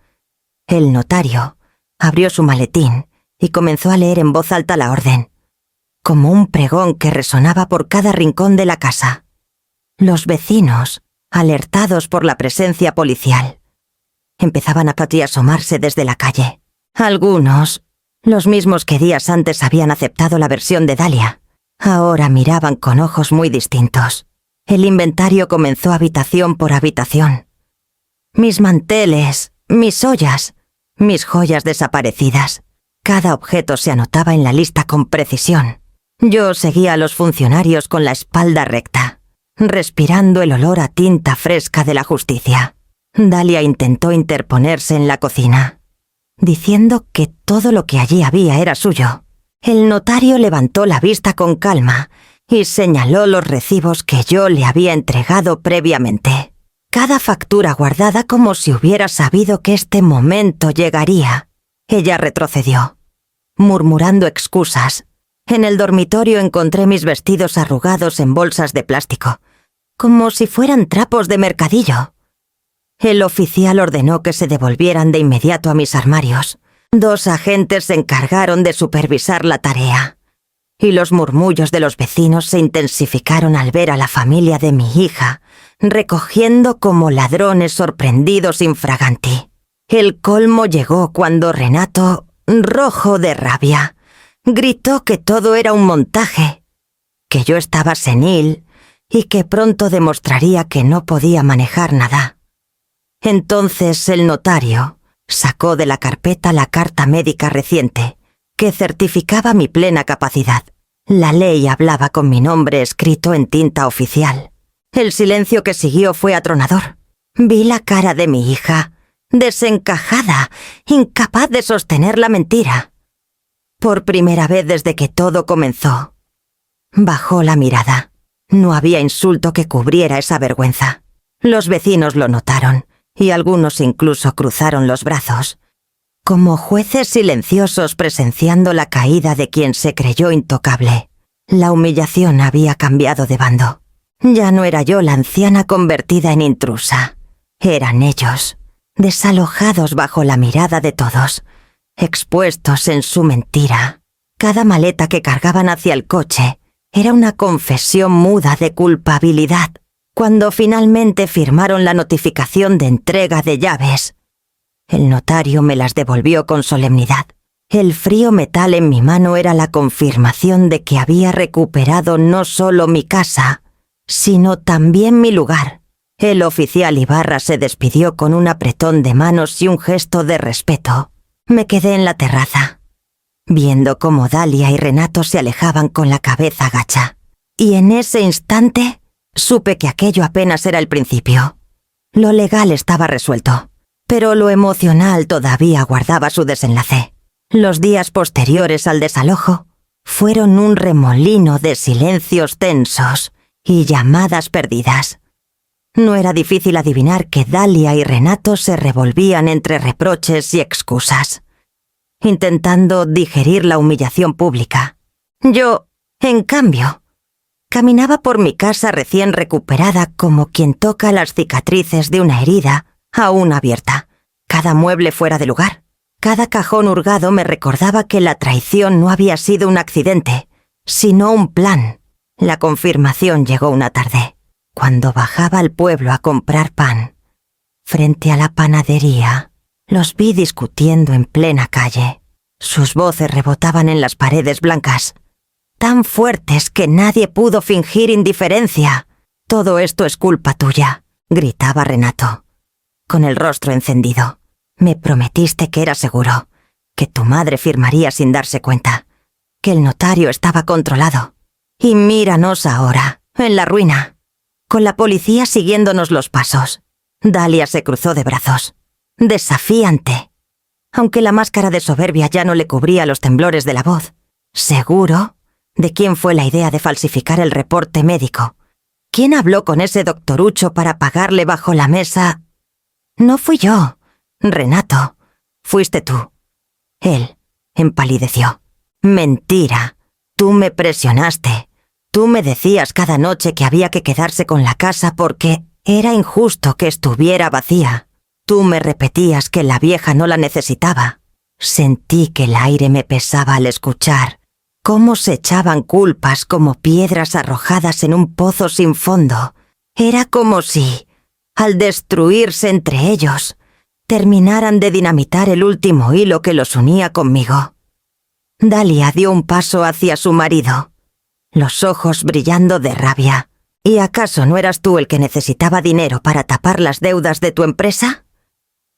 El notario abrió su maletín y comenzó a leer en voz alta la orden, como un pregón que resonaba por cada rincón de la casa. Los vecinos, alertados por la presencia policial, empezaban a asomarse desde la calle. Algunos, los mismos que días antes habían aceptado la versión de Dalia, ahora miraban con ojos muy distintos. El inventario comenzó habitación por habitación. Mis manteles, mis ollas, mis joyas desaparecidas. Cada objeto se anotaba en la lista con precisión. Yo seguía a los funcionarios con la espalda recta, respirando el olor a tinta fresca de la justicia. Dalia intentó interponerse en la cocina, diciendo que todo lo que allí había era suyo. El notario levantó la vista con calma y señaló los recibos que yo le había entregado previamente. Cada factura guardada como si hubiera sabido que este momento llegaría. Ella retrocedió, murmurando excusas. En el dormitorio encontré mis vestidos arrugados en bolsas de plástico, como si fueran trapos de mercadillo. El oficial ordenó que se devolvieran de inmediato a mis armarios. 2 agentes se encargaron de supervisar la tarea, y los murmullos de los vecinos se intensificaron al ver a la familia de mi hija recogiendo como ladrones sorprendidos infraganti. El colmo llegó cuando Renato, rojo de rabia, gritó que todo era un montaje, que yo estaba senil y que pronto demostraría que no podía manejar nada. Entonces el notario sacó de la carpeta la carta médica reciente, que certificaba mi plena capacidad. La ley hablaba con mi nombre escrito en tinta oficial. El silencio que siguió fue atronador. Vi la cara de mi hija, desencajada, incapaz de sostener la mentira. Por primera vez desde que todo comenzó, bajó la mirada. No había insulto que cubriera esa vergüenza. Los vecinos lo notaron, y algunos incluso cruzaron los brazos, como jueces silenciosos presenciando la caída de quien se creyó intocable. La humillación había cambiado de bando. Ya no era yo la anciana convertida en intrusa. Eran ellos, desalojados bajo la mirada de todos, expuestos en su mentira. Cada maleta que cargaban hacia el coche era una confesión muda de culpabilidad. Cuando finalmente firmaron la notificación de entrega de llaves, el notario me las devolvió con solemnidad. El frío metal en mi mano era la confirmación de que había recuperado no solo mi casa, sino también mi lugar. El oficial Ibarra se despidió con un apretón de manos y un gesto de respeto. Me quedé en la terraza, viendo cómo Dalia y Renato se alejaban con la cabeza gacha. Y en ese instante supe que aquello apenas era el principio. Lo legal estaba resuelto, pero lo emocional todavía guardaba su desenlace. Los días posteriores al desalojo fueron un remolino de silencios tensos y llamadas perdidas. No era difícil adivinar que Dalia y Renato se revolvían entre reproches y excusas, intentando digerir la humillación pública. Yo, en cambio, caminaba por mi casa recién recuperada como quien toca las cicatrices de una herida aún abierta, cada mueble fuera de lugar, Cada cajón hurgado me recordaba que la traición no había sido un accidente, sino un plan. La confirmación llegó una tarde, cuando bajaba al pueblo a comprar pan. Frente a la panadería, los vi discutiendo en plena calle. Sus voces rebotaban en las paredes blancas, tan fuertes que nadie pudo fingir indiferencia. «Todo esto es culpa tuya», gritaba Renato, con el rostro encendido. «Me prometiste que era seguro, que tu madre firmaría sin darse cuenta, que el notario estaba controlado. Y míranos ahora, en la ruina, con la policía siguiéndonos los pasos». Dalia se cruzó de brazos, desafiante, aunque la máscara de soberbia ya no le cubría los temblores de la voz. «¿Seguro? ¿De quién fue la idea de falsificar el reporte médico? ¿Quién habló con ese doctorucho para pagarle bajo la mesa?» «No fui yo, Renato. Fuiste tú». Él empalideció. «Mentira. Tú me presionaste. Tú me decías cada noche que había que quedarse con la casa porque era injusto que estuviera vacía. Tú me repetías que la vieja no la necesitaba». Sentí que el aire me pesaba al escuchar cómo se echaban culpas como piedras arrojadas en un pozo sin fondo. Era como si, al destruirse entre ellos, terminaran de dinamitar el último hilo que los unía conmigo. Dalia dio un paso hacia su marido, los ojos brillando de rabia. «¿Y acaso no eras tú el que necesitaba dinero para tapar las deudas de tu empresa?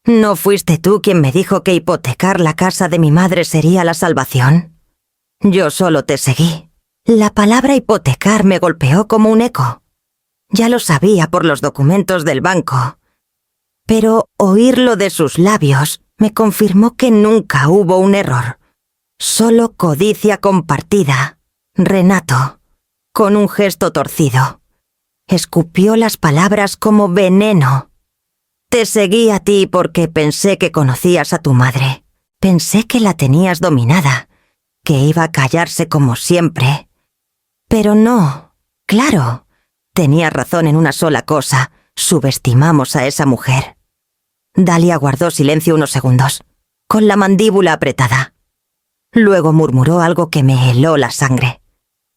¿No fuiste tú quien me dijo que hipotecar la casa de mi madre sería la salvación? Yo solo te seguí». La palabra hipotecar me golpeó como un eco. Ya lo sabía por los documentos del banco, pero oírlo de sus labios me confirmó que nunca hubo un error, solo codicia compartida. Renato, con un gesto torcido, escupió las palabras como veneno. «Te seguí a ti porque pensé que conocías a tu madre. Pensé que la tenías dominada, que iba a callarse como siempre. Pero no, claro, tenías razón en una sola cosa. Subestimamos a esa mujer». Dalia guardó silencio unos segundos, con la mandíbula apretada. Luego murmuró algo que me heló la sangre.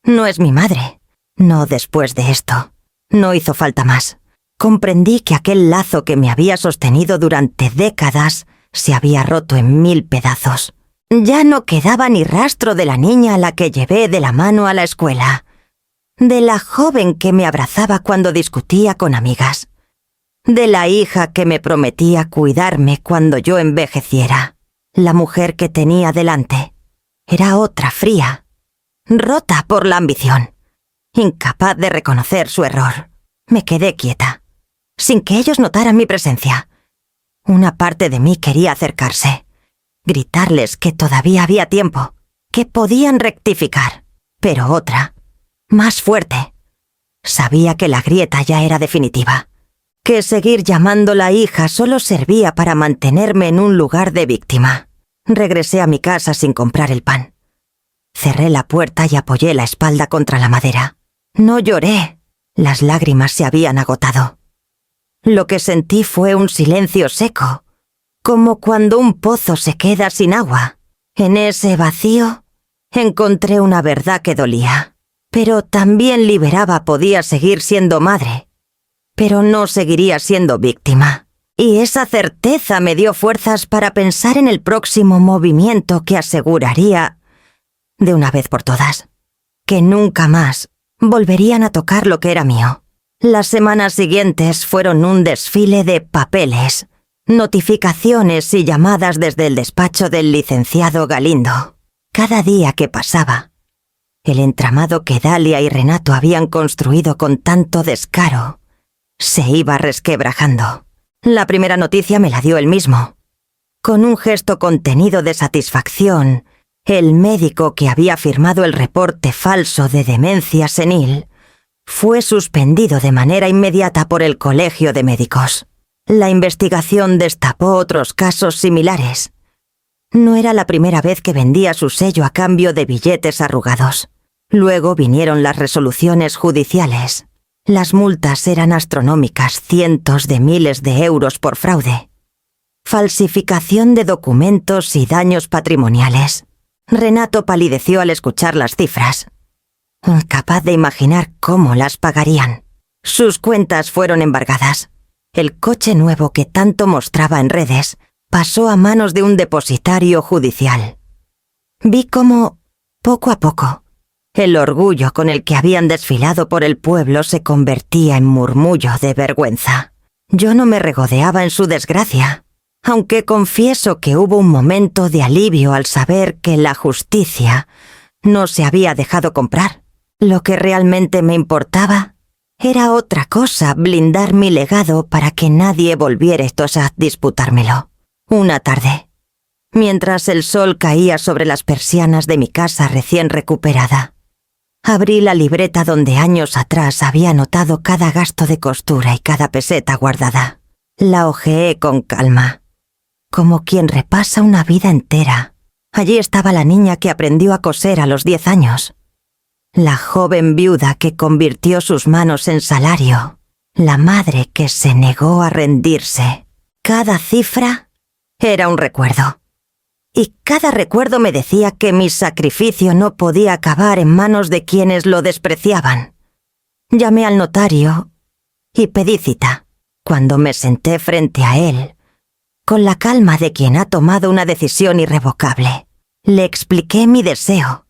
«No es mi madre. No después de esto. No hizo falta más». Comprendí que aquel lazo que me había sostenido durante décadas se había roto en 1000 pedazos. Ya no quedaba ni rastro de la niña a la que llevé de la mano a la escuela, de la joven que me abrazaba cuando discutía con amigas, de la hija que me prometía cuidarme cuando yo envejeciera. La mujer que tenía delante era otra fría, rota por la ambición, incapaz de reconocer su error. Me quedé quieta, sin que ellos notaran mi presencia. Una parte de mí quería acercarse, gritarles que todavía había tiempo, que podían rectificar, pero otra, más fuerte, sabía que la grieta ya era definitiva, que seguir llamándola hija solo servía para mantenerme en un lugar de víctima. Regresé a mi casa sin comprar el pan. Cerré la puerta y apoyé la espalda contra la madera. No lloré. Las lágrimas se habían agotado. Lo que sentí fue un silencio seco, como cuando un pozo se queda sin agua. En ese vacío encontré una verdad que dolía, pero también liberaba. Podía seguir siendo madre, pero no seguiría siendo víctima. Y esa certeza me dio fuerzas para pensar en el próximo movimiento que aseguraría, de una vez por todas, que nunca más volverían a tocar lo que era mío. Las semanas siguientes fueron un desfile de papeles, notificaciones y llamadas desde el despacho del licenciado Galindo. Cada día que pasaba, el entramado que Dalia y Renato habían construido con tanto descaro se iba resquebrajando. La primera noticia me la dio él mismo. Con un gesto contenido de satisfacción, el médico que había firmado el reporte falso de demencia senil fue suspendido de manera inmediata por el Colegio de Médicos. La investigación destapó otros casos similares. No era la primera vez que vendía su sello a cambio de billetes arrugados. Luego vinieron las resoluciones judiciales. Las multas eran astronómicas, cientos de miles de euros por fraude. falsificación de documentos y daños patrimoniales. Renato palideció al escuchar las cifras. Incapaz de imaginar cómo las pagarían. Sus cuentas fueron embargadas. El coche nuevo que tanto mostraba en redes pasó a manos de un depositario judicial. Vi cómo, poco a poco, el orgullo con el que habían desfilado por el pueblo se convertía en murmullo de vergüenza. Yo no me regodeaba en su desgracia, aunque confieso que hubo un momento de alivio al saber que la justicia no se había dejado comprar. Lo que realmente me importaba era otra cosa: blindar mi legado para que nadie volviera a disputármelo. Una tarde, mientras el sol caía sobre las persianas de mi casa recién recuperada, abrí la libreta donde años atrás había anotado cada gasto de costura y cada peseta guardada. La hojeé con calma, como quien repasa una vida entera. Allí estaba la niña que aprendió a coser a los 10 años. La joven viuda que convirtió sus manos en salario. La madre que se negó a rendirse. Cada cifra era un recuerdo. Y cada recuerdo me decía que mi sacrificio no podía acabar en manos de quienes lo despreciaban. Llamé al notario y pedí cita. Cuando me senté frente a él, con la calma de quien ha tomado una decisión irrevocable, le expliqué mi deseo.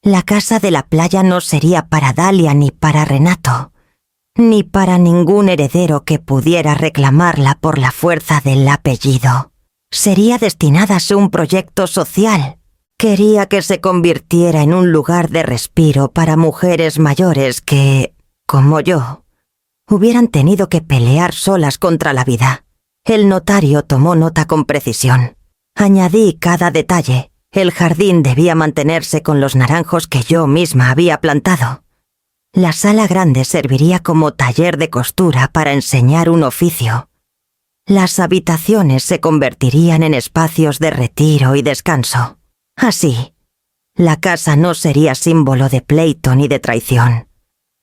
La casa de la playa no sería para Dalia ni para Renato, ni para ningún heredero que pudiera reclamarla por la fuerza del apellido. Sería destinada a ser un proyecto social. Quería que se convirtiera en un lugar de respiro para mujeres mayores que, como yo, hubieran tenido que pelear solas contra la vida. El notario tomó nota con precisión. Añadí cada detalle. El jardín debía mantenerse con los naranjos que yo misma había plantado. La sala grande serviría como taller de costura para enseñar un oficio. Las habitaciones se convertirían en espacios de retiro y descanso. Así, la casa no sería símbolo de pleito ni de traición,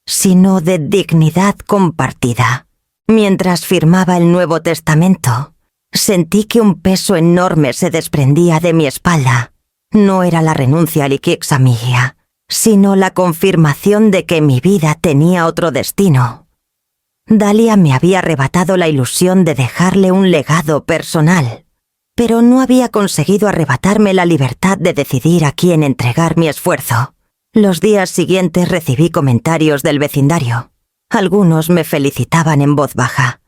sino de dignidad compartida. Mientras firmaba el Nuevo Testamento, sentí que un peso enorme se desprendía de mi espalda. No era la renuncia al Ixamigia, sino la confirmación de que mi vida tenía otro destino. Dalia me había arrebatado la ilusión de dejarle un legado personal, pero no había conseguido arrebatarme la libertad de decidir a quién entregar mi esfuerzo. Los días siguientes recibí comentarios del vecindario. Algunos me felicitaban en voz baja.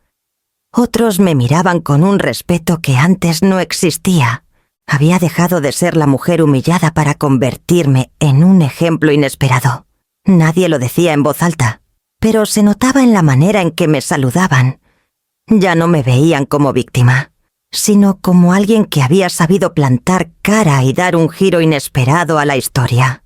Otros me miraban con un respeto que antes no existía. Había dejado de ser la mujer humillada para convertirme en un ejemplo inesperado. Nadie lo decía en voz alta, pero se notaba en la manera en que me saludaban. Ya no me veían como víctima, sino como alguien que había sabido plantar cara y dar un giro inesperado a la historia.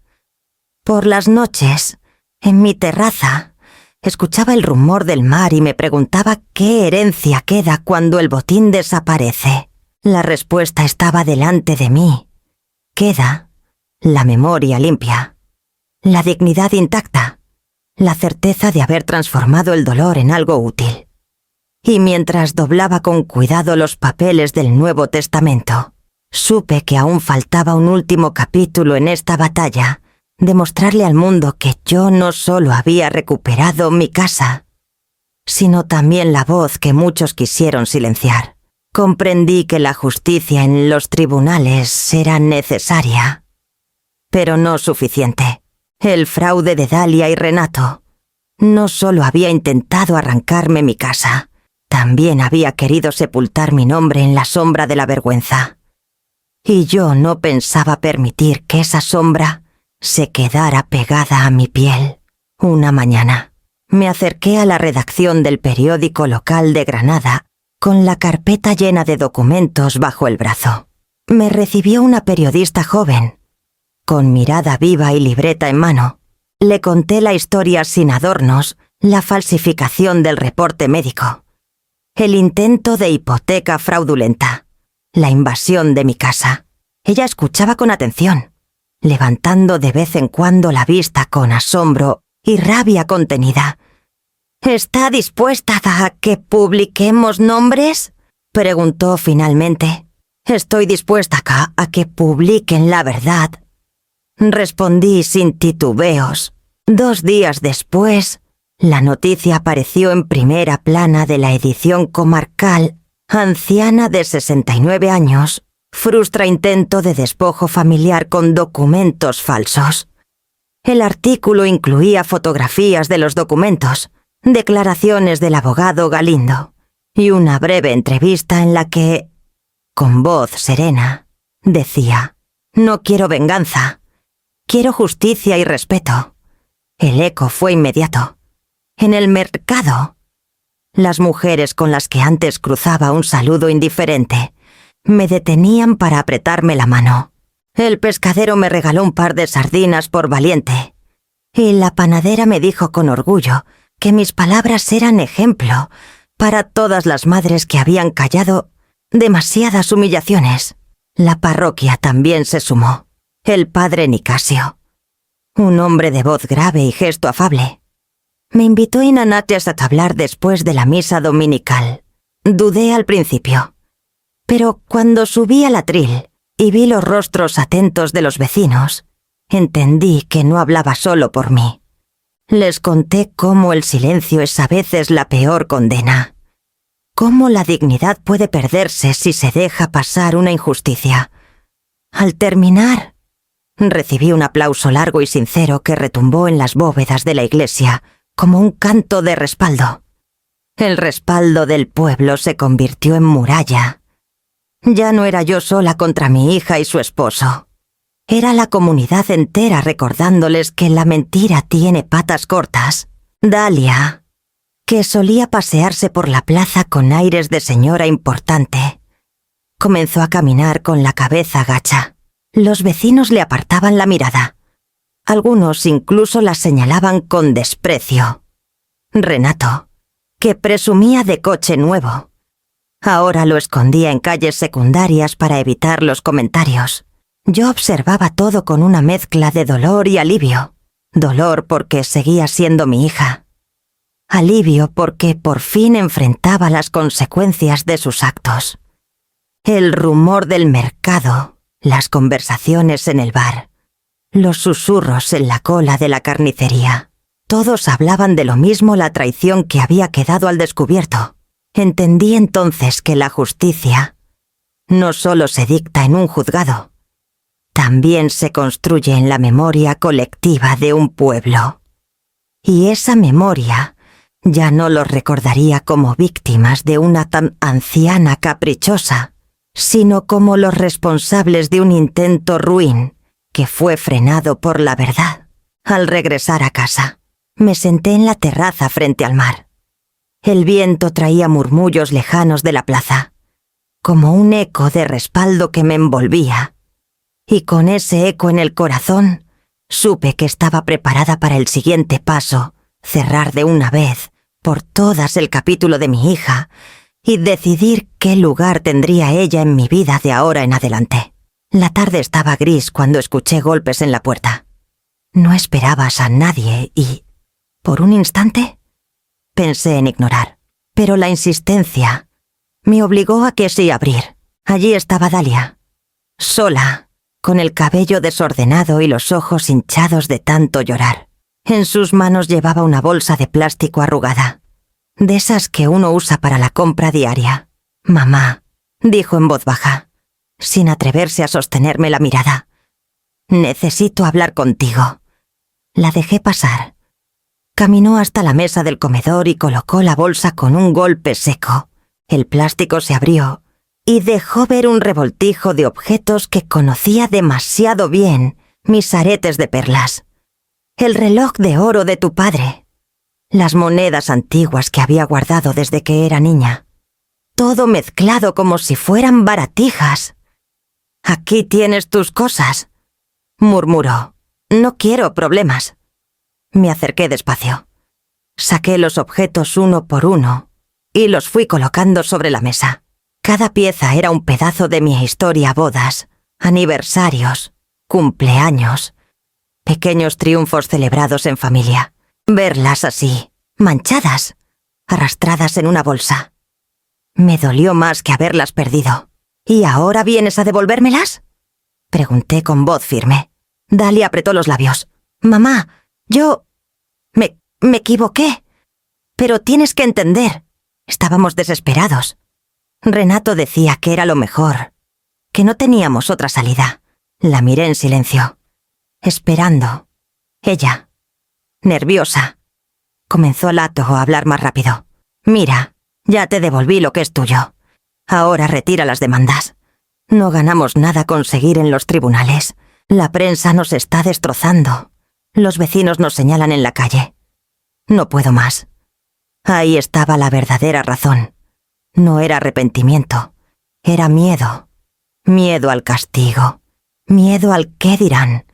Por las noches, en mi terraza, escuchaba el rumor del mar y me preguntaba qué herencia queda cuando el botín desaparece. La respuesta estaba delante de mí. Queda la memoria limpia, la dignidad intacta, la certeza de haber transformado el dolor en algo útil. Y mientras doblaba con cuidado los papeles del Nuevo Testamento, supe que aún faltaba un último capítulo en esta batalla, demostrarle al mundo que yo no solo había recuperado mi casa, sino también la voz que muchos quisieron silenciar. Comprendí que la justicia en los tribunales era necesaria, pero no suficiente. El fraude de Dalia y Renato no solo había intentado arrancarme mi casa, también había querido sepultar mi nombre en la sombra de la vergüenza. Y yo no pensaba permitir que esa sombra se quedara pegada a mi piel. Una mañana, me acerqué a la redacción del periódico local de Granada con la carpeta llena de documentos bajo el brazo. Me recibió una periodista joven. Con mirada viva y libreta en mano, le conté la historia sin adornos, la falsificación del reporte médico, el intento de hipoteca fraudulenta, la invasión de mi casa. Ella escuchaba con atención, levantando de vez en cuando la vista con asombro y rabia contenida. ¿Está dispuesta a que publiquemos nombres? Preguntó finalmente. Estoy dispuesta a que publiquen la verdad. Respondí sin titubeos. 2 días después, la noticia apareció en primera plana de la edición comarcal. Anciana de 69 años, frustra intento de despojo familiar con documentos falsos. El artículo incluía fotografías de los documentos, declaraciones del abogado Galindo y una breve entrevista en la que, con voz serena, decía: «No quiero venganza, quiero justicia y respeto». El eco fue inmediato. En el mercado, las mujeres con las que antes cruzaba un saludo indiferente me detenían para apretarme la mano. El pescadero me regaló un par de sardinas por valiente, y la panadera me dijo con orgullo que mis palabras eran ejemplo para todas las madres que habían callado demasiadas humillaciones. La parroquia también se sumó. El padre Nicasio, un hombre de voz grave y gesto afable, me invitó in Anatias a hablar después de la misa dominical. Dudé al principio, pero cuando subí al atril y vi los rostros atentos de los vecinos, entendí que no hablaba solo por mí. Les conté cómo el silencio es a veces la peor condena, cómo la dignidad puede perderse si se deja pasar una injusticia. Al terminar, recibí un aplauso largo y sincero que retumbó en las bóvedas de la iglesia como un canto de respaldo. El respaldo del pueblo se convirtió en muralla. Ya no era yo sola contra mi hija y su esposo. Era la comunidad entera recordándoles que la mentira tiene patas cortas. Dalia, que solía pasearse por la plaza con aires de señora importante, comenzó a caminar con la cabeza gacha. Los vecinos le apartaban la mirada. Algunos incluso la señalaban con desprecio. Renato, que presumía de coche nuevo, ahora lo escondía en calles secundarias para evitar los comentarios. Yo observaba todo con una mezcla de dolor y alivio. Dolor porque seguía siendo mi hija. Alivio porque por fin enfrentaba las consecuencias de sus actos. El rumor del mercado, las conversaciones en el bar, los susurros en la cola de la carnicería. Todos hablaban de lo mismo, la traición que había quedado al descubierto. Entendí entonces que la justicia no solo se dicta en un juzgado, también se construye en la memoria colectiva de un pueblo. Y esa memoria ya no los recordaría como víctimas de una tan anciana caprichosa, sino como los responsables de un intento ruin que fue frenado por la verdad. Al regresar a casa, me senté en la terraza frente al mar. El viento traía murmullos lejanos de la plaza, como un eco de respaldo que me envolvía. Y con ese eco en el corazón, supe que estaba preparada para el siguiente paso, cerrar de una vez por todas el capítulo de mi hija y decidir qué lugar tendría ella en mi vida de ahora en adelante. La tarde estaba gris cuando escuché golpes en la puerta. No esperabas a nadie y, por un instante, pensé en ignorar. Pero la insistencia me obligó a que sí abrir. Allí estaba Dalia, sola, con el cabello desordenado y los ojos hinchados de tanto llorar. En sus manos llevaba una bolsa de plástico arrugada, de esas que uno usa para la compra diaria. «Mamá», dijo en voz baja, sin atreverse a sostenerme la mirada, «necesito hablar contigo». La dejé pasar. Caminó hasta la mesa del comedor y colocó la bolsa con un golpe seco. El plástico se abrió y dejó ver un revoltijo de objetos que conocía demasiado bien, mis aretes de perlas, el reloj de oro de tu padre, las monedas antiguas que había guardado desde que era niña, todo mezclado como si fueran baratijas. «Aquí tienes tus cosas», murmuró. «No quiero problemas». Me acerqué despacio. Saqué los objetos uno por uno y los fui colocando sobre la mesa. Cada pieza era un pedazo de mi historia: bodas, aniversarios, cumpleaños, pequeños triunfos celebrados en familia. Verlas así, manchadas, arrastradas en una bolsa. Me dolió más que haberlas perdido. ¿Y ahora vienes a devolvérmelas? Pregunté con voz firme. Dalia apretó los labios. Mamá, yo... Me equivoqué. Pero tienes que entender. Estábamos desesperados. Renato decía que era lo mejor, que no teníamos otra salida. La miré en silencio, esperando. Ella, nerviosa, comenzó Lato a hablar más rápido. Mira, ya te devolví lo que es tuyo. Ahora retira las demandas. No ganamos nada con seguir en los tribunales. La prensa nos está destrozando. Los vecinos nos señalan en la calle. No puedo más. Ahí estaba la verdadera razón. No era arrepentimiento, era miedo. Miedo al castigo, miedo al qué dirán.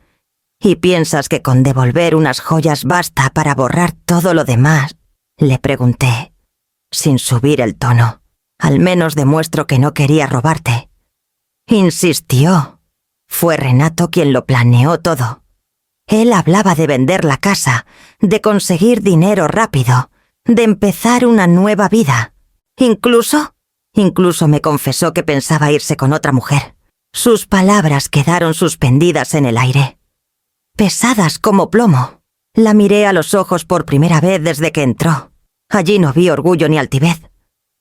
¿Y piensas que con devolver unas joyas basta para borrar todo lo demás? Le pregunté, sin subir el tono. Al menos demuestro que no quería robarte. Insistió. Fue Renato quien lo planeó todo. Él hablaba de vender la casa, de conseguir dinero rápido, de empezar una nueva vida. Incluso me confesó que pensaba irse con otra mujer. Sus palabras quedaron suspendidas en el aire, pesadas como plomo. La miré a los ojos por primera vez desde que entró. Allí no vi orgullo ni altivez,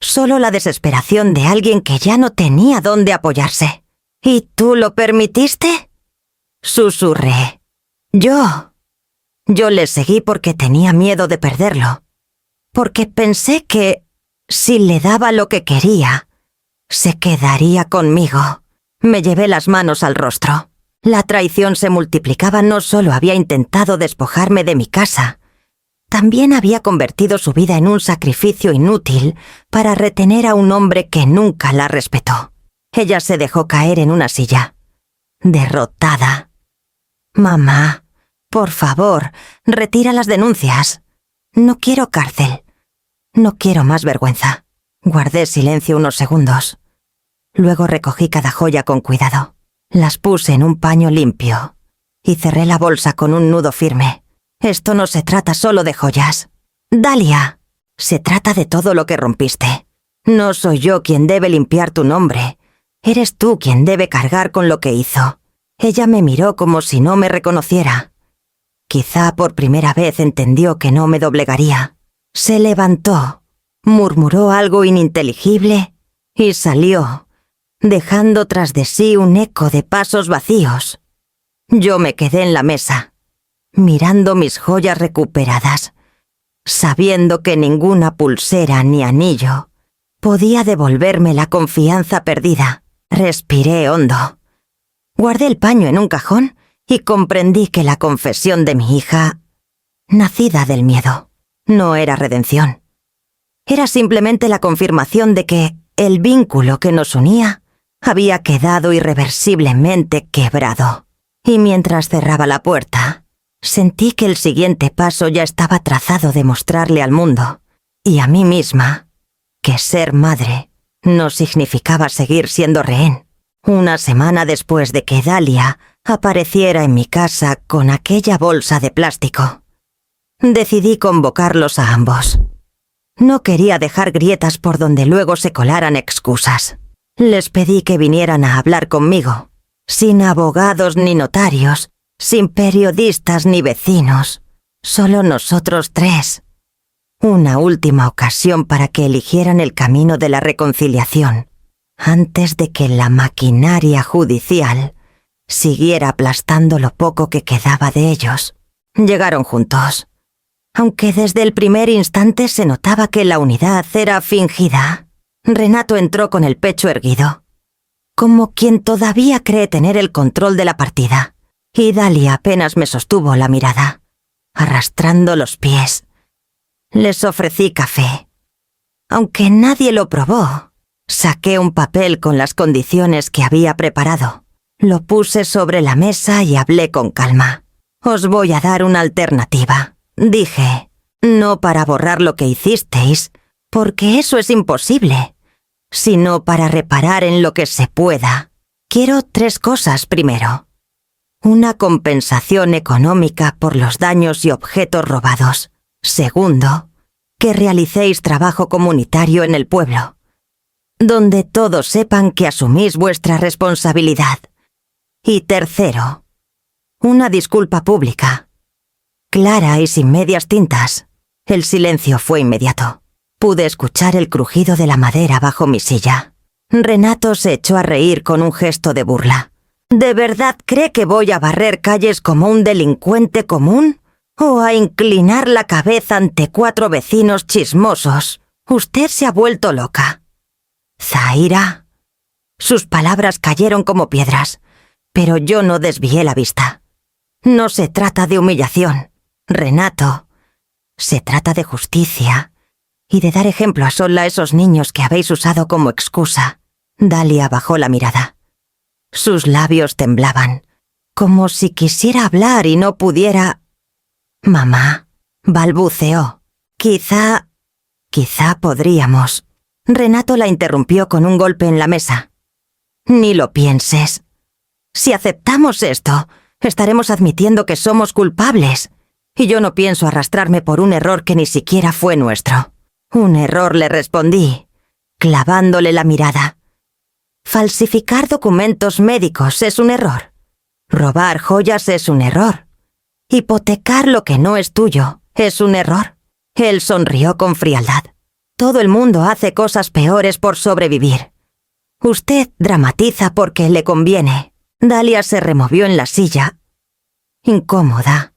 solo la desesperación de alguien que ya no tenía dónde apoyarse. ¿Y tú lo permitiste? Susurré. Yo le seguí porque tenía miedo de perderlo, porque pensé que, si le daba lo que quería, se quedaría conmigo. Me llevé las manos al rostro. La traición se multiplicaba. No solo había intentado despojarme de mi casa, también había convertido su vida en un sacrificio inútil para retener a un hombre que nunca la respetó. Ella se dejó caer en una silla, derrotada. Mamá, por favor, retira las denuncias. No quiero cárcel. No quiero más vergüenza. Guardé silencio unos segundos. Luego recogí cada joya con cuidado. Las puse en un paño limpio y cerré la bolsa con un nudo firme. Esto no se trata solo de joyas. Dalia, se trata de todo lo que rompiste. No soy yo quien debe limpiar tu nombre. Eres tú quien debe cargar con lo que hizo. Ella me miró como si no me reconociera. Quizá por primera vez entendió que no me doblegaría. Se levantó, murmuró algo ininteligible y salió, dejando tras de sí un eco de pasos vacíos. Yo me quedé en la mesa, mirando mis joyas recuperadas, sabiendo que ninguna pulsera ni anillo podía devolverme la confianza perdida. Respiré hondo. Guardé el paño en un cajón y comprendí que la confesión de mi hija, nacida del miedo, no era redención. Era simplemente la confirmación de que el vínculo que nos unía había quedado irreversiblemente quebrado. Y mientras cerraba la puerta, sentí que el siguiente paso ya estaba trazado de mostrarle al mundo y a mí misma que ser madre no significaba seguir siendo rehén. Una semana después de que Dalia apareciera en mi casa con aquella bolsa de plástico, decidí convocarlos a ambos. No quería dejar grietas por donde luego se colaran excusas. Les pedí que vinieran a hablar conmigo, sin abogados ni notarios, sin periodistas ni vecinos, solo nosotros tres. Una última ocasión para que eligieran el camino de la reconciliación, antes de que la maquinaria judicial siguiera aplastando lo poco que quedaba de ellos. Llegaron juntos, aunque desde el primer instante se notaba que la unidad era fingida. Renato entró con el pecho erguido, como quien todavía cree tener el control de la partida, y Dalia apenas me sostuvo la mirada, arrastrando los pies. Les ofrecí café. Aunque nadie lo probó, saqué un papel con las condiciones que había preparado. Lo puse sobre la mesa y hablé con calma. Os voy a dar una alternativa, dije. No para borrar lo que hicisteis, porque eso es imposible, sino para reparar en lo que se pueda. Quiero 3 cosas primero. Una compensación económica por los daños y objetos robados. Segundo, que realicéis trabajo comunitario en el pueblo. donde todos sepan que asumís vuestra responsabilidad. Y tercero, una disculpa pública. Clara y sin medias tintas. El silencio fue inmediato. Pude escuchar el crujido de la madera bajo mi silla. Renato se echó a reír con un gesto de burla. ¿De verdad cree que voy a barrer calles como un delincuente común? ¿O a inclinar la cabeza ante 4 vecinos chismosos? Usted se ha vuelto loca. Zaira. Sus palabras cayeron como piedras, pero yo no desvié la vista. No se trata de humillación, Renato. Se trata de justicia y de dar ejemplo a sola a esos niños que habéis usado como excusa. Dalia bajó la mirada. Sus labios temblaban, como si quisiera hablar y no pudiera. Mamá, balbuceó. Quizá podríamos. Renato la interrumpió con un golpe en la mesa. Ni lo pienses. Si aceptamos esto, estaremos admitiendo que somos culpables. Y yo no pienso arrastrarme por un error que ni siquiera fue nuestro. Un error, le respondí, clavándole la mirada. Falsificar documentos médicos es un error. Robar joyas es un error. Hipotecar lo que no es tuyo es un error. Él sonrió con frialdad. Todo el mundo hace cosas peores por sobrevivir. Usted dramatiza porque le conviene. Dalia se removió en la silla, incómoda,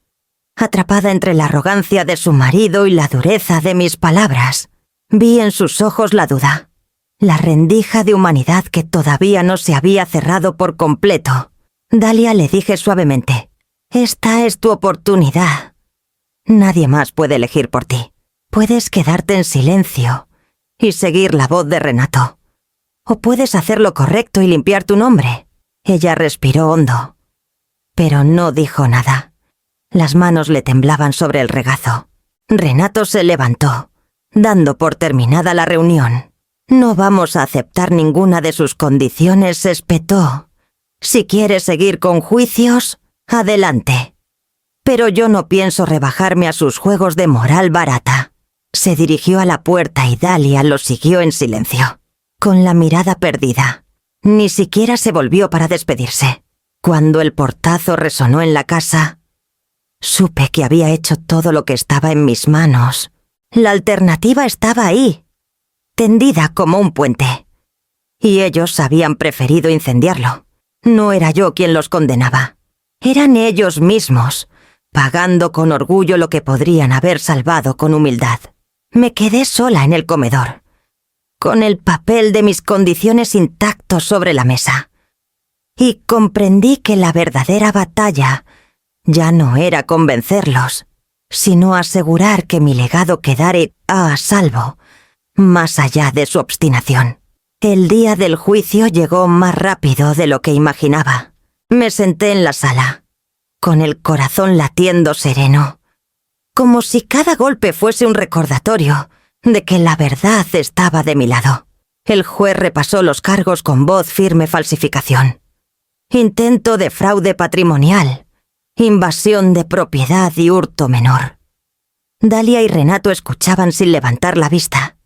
atrapada entre la arrogancia de su marido y la dureza de mis palabras. Vi en sus ojos la duda, la rendija de humanidad que todavía no se había cerrado por completo. Dalia, le dije suavemente, esta es tu oportunidad. Nadie más puede elegir por ti. Puedes quedarte en silencio y seguir la voz de Renato. O puedes hacer lo correcto y limpiar tu nombre. Ella respiró hondo, pero no dijo nada. Las manos le temblaban sobre el regazo. Renato se levantó, dando por terminada la reunión. No vamos a aceptar ninguna de sus condiciones, espetó. Si quiere seguir con juicios, adelante. Pero yo no pienso rebajarme a sus juegos de moral barata. Se dirigió a la puerta y Dalia lo siguió en silencio, con la mirada perdida. Ni siquiera se volvió para despedirse. Cuando el portazo resonó en la casa, supe que había hecho todo lo que estaba en mis manos. La alternativa estaba ahí, tendida como un puente. Y ellos habían preferido incendiarlo. No era yo quien los condenaba. Eran ellos mismos, pagando con orgullo lo que podrían haber salvado con humildad. Me quedé sola en el comedor, con el papel de mis condiciones intacto sobre la mesa. Y comprendí que la verdadera batalla ya no era convencerlos, sino asegurar que mi legado quedara a salvo, más allá de su obstinación. El día del juicio llegó más rápido de lo que imaginaba. Me senté en la sala, con el corazón latiendo sereno, como si cada golpe fuese un recordatorio de que la verdad estaba de mi lado. El juez repasó los cargos con voz firme: falsificación, intento de fraude patrimonial, invasión de propiedad y hurto menor. Dalia y Renato escuchaban sin levantar la vista.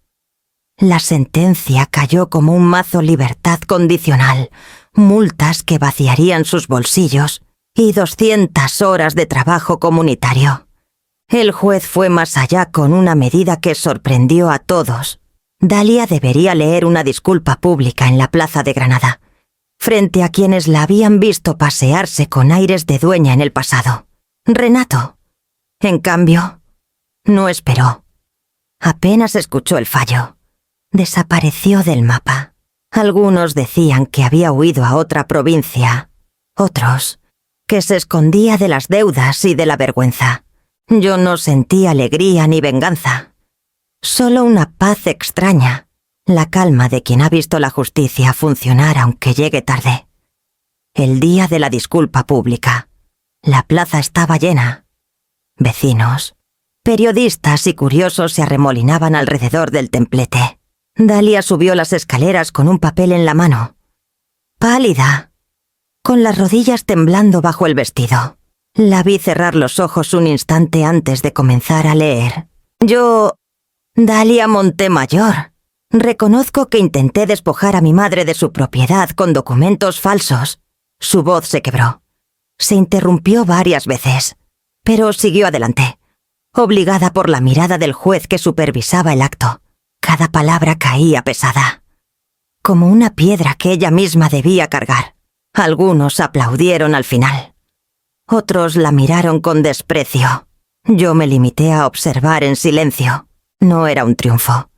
La sentencia cayó como un mazo: libertad condicional, multas que vaciarían sus bolsillos y 200 horas de trabajo comunitario. El juez fue más allá con una medida que sorprendió a todos. Dalia debería leer una disculpa pública en la plaza de Granada, frente a quienes la habían visto pasearse con aires de dueña en el pasado. Renato, en cambio, no esperó. Apenas escuchó el fallo. Desapareció del mapa. Algunos decían que había huido a otra provincia, otros que se escondía de las deudas y de la vergüenza. Yo no sentí alegría ni venganza, solo una paz extraña, la calma de quien ha visto la justicia funcionar aunque llegue tarde. El día de la disculpa pública, la plaza estaba llena. Vecinos, periodistas y curiosos se arremolinaban alrededor del templete. Dalia subió las escaleras con un papel en la mano, pálida, con las rodillas temblando bajo el vestido. La vi cerrar los ojos un instante antes de comenzar a leer. Yo, Dalia Montemayor, Reconozco que intenté despojar a mi madre de su propiedad con documentos falsos. Su voz se quebró. Se interrumpió varias veces, pero siguió adelante, obligada por la mirada del juez que supervisaba el acto. Cada palabra caía pesada, como una piedra que ella misma debía cargar. Algunos aplaudieron al final. Otros la miraron con desprecio. Yo me limité a observar en silencio. No era un triunfo.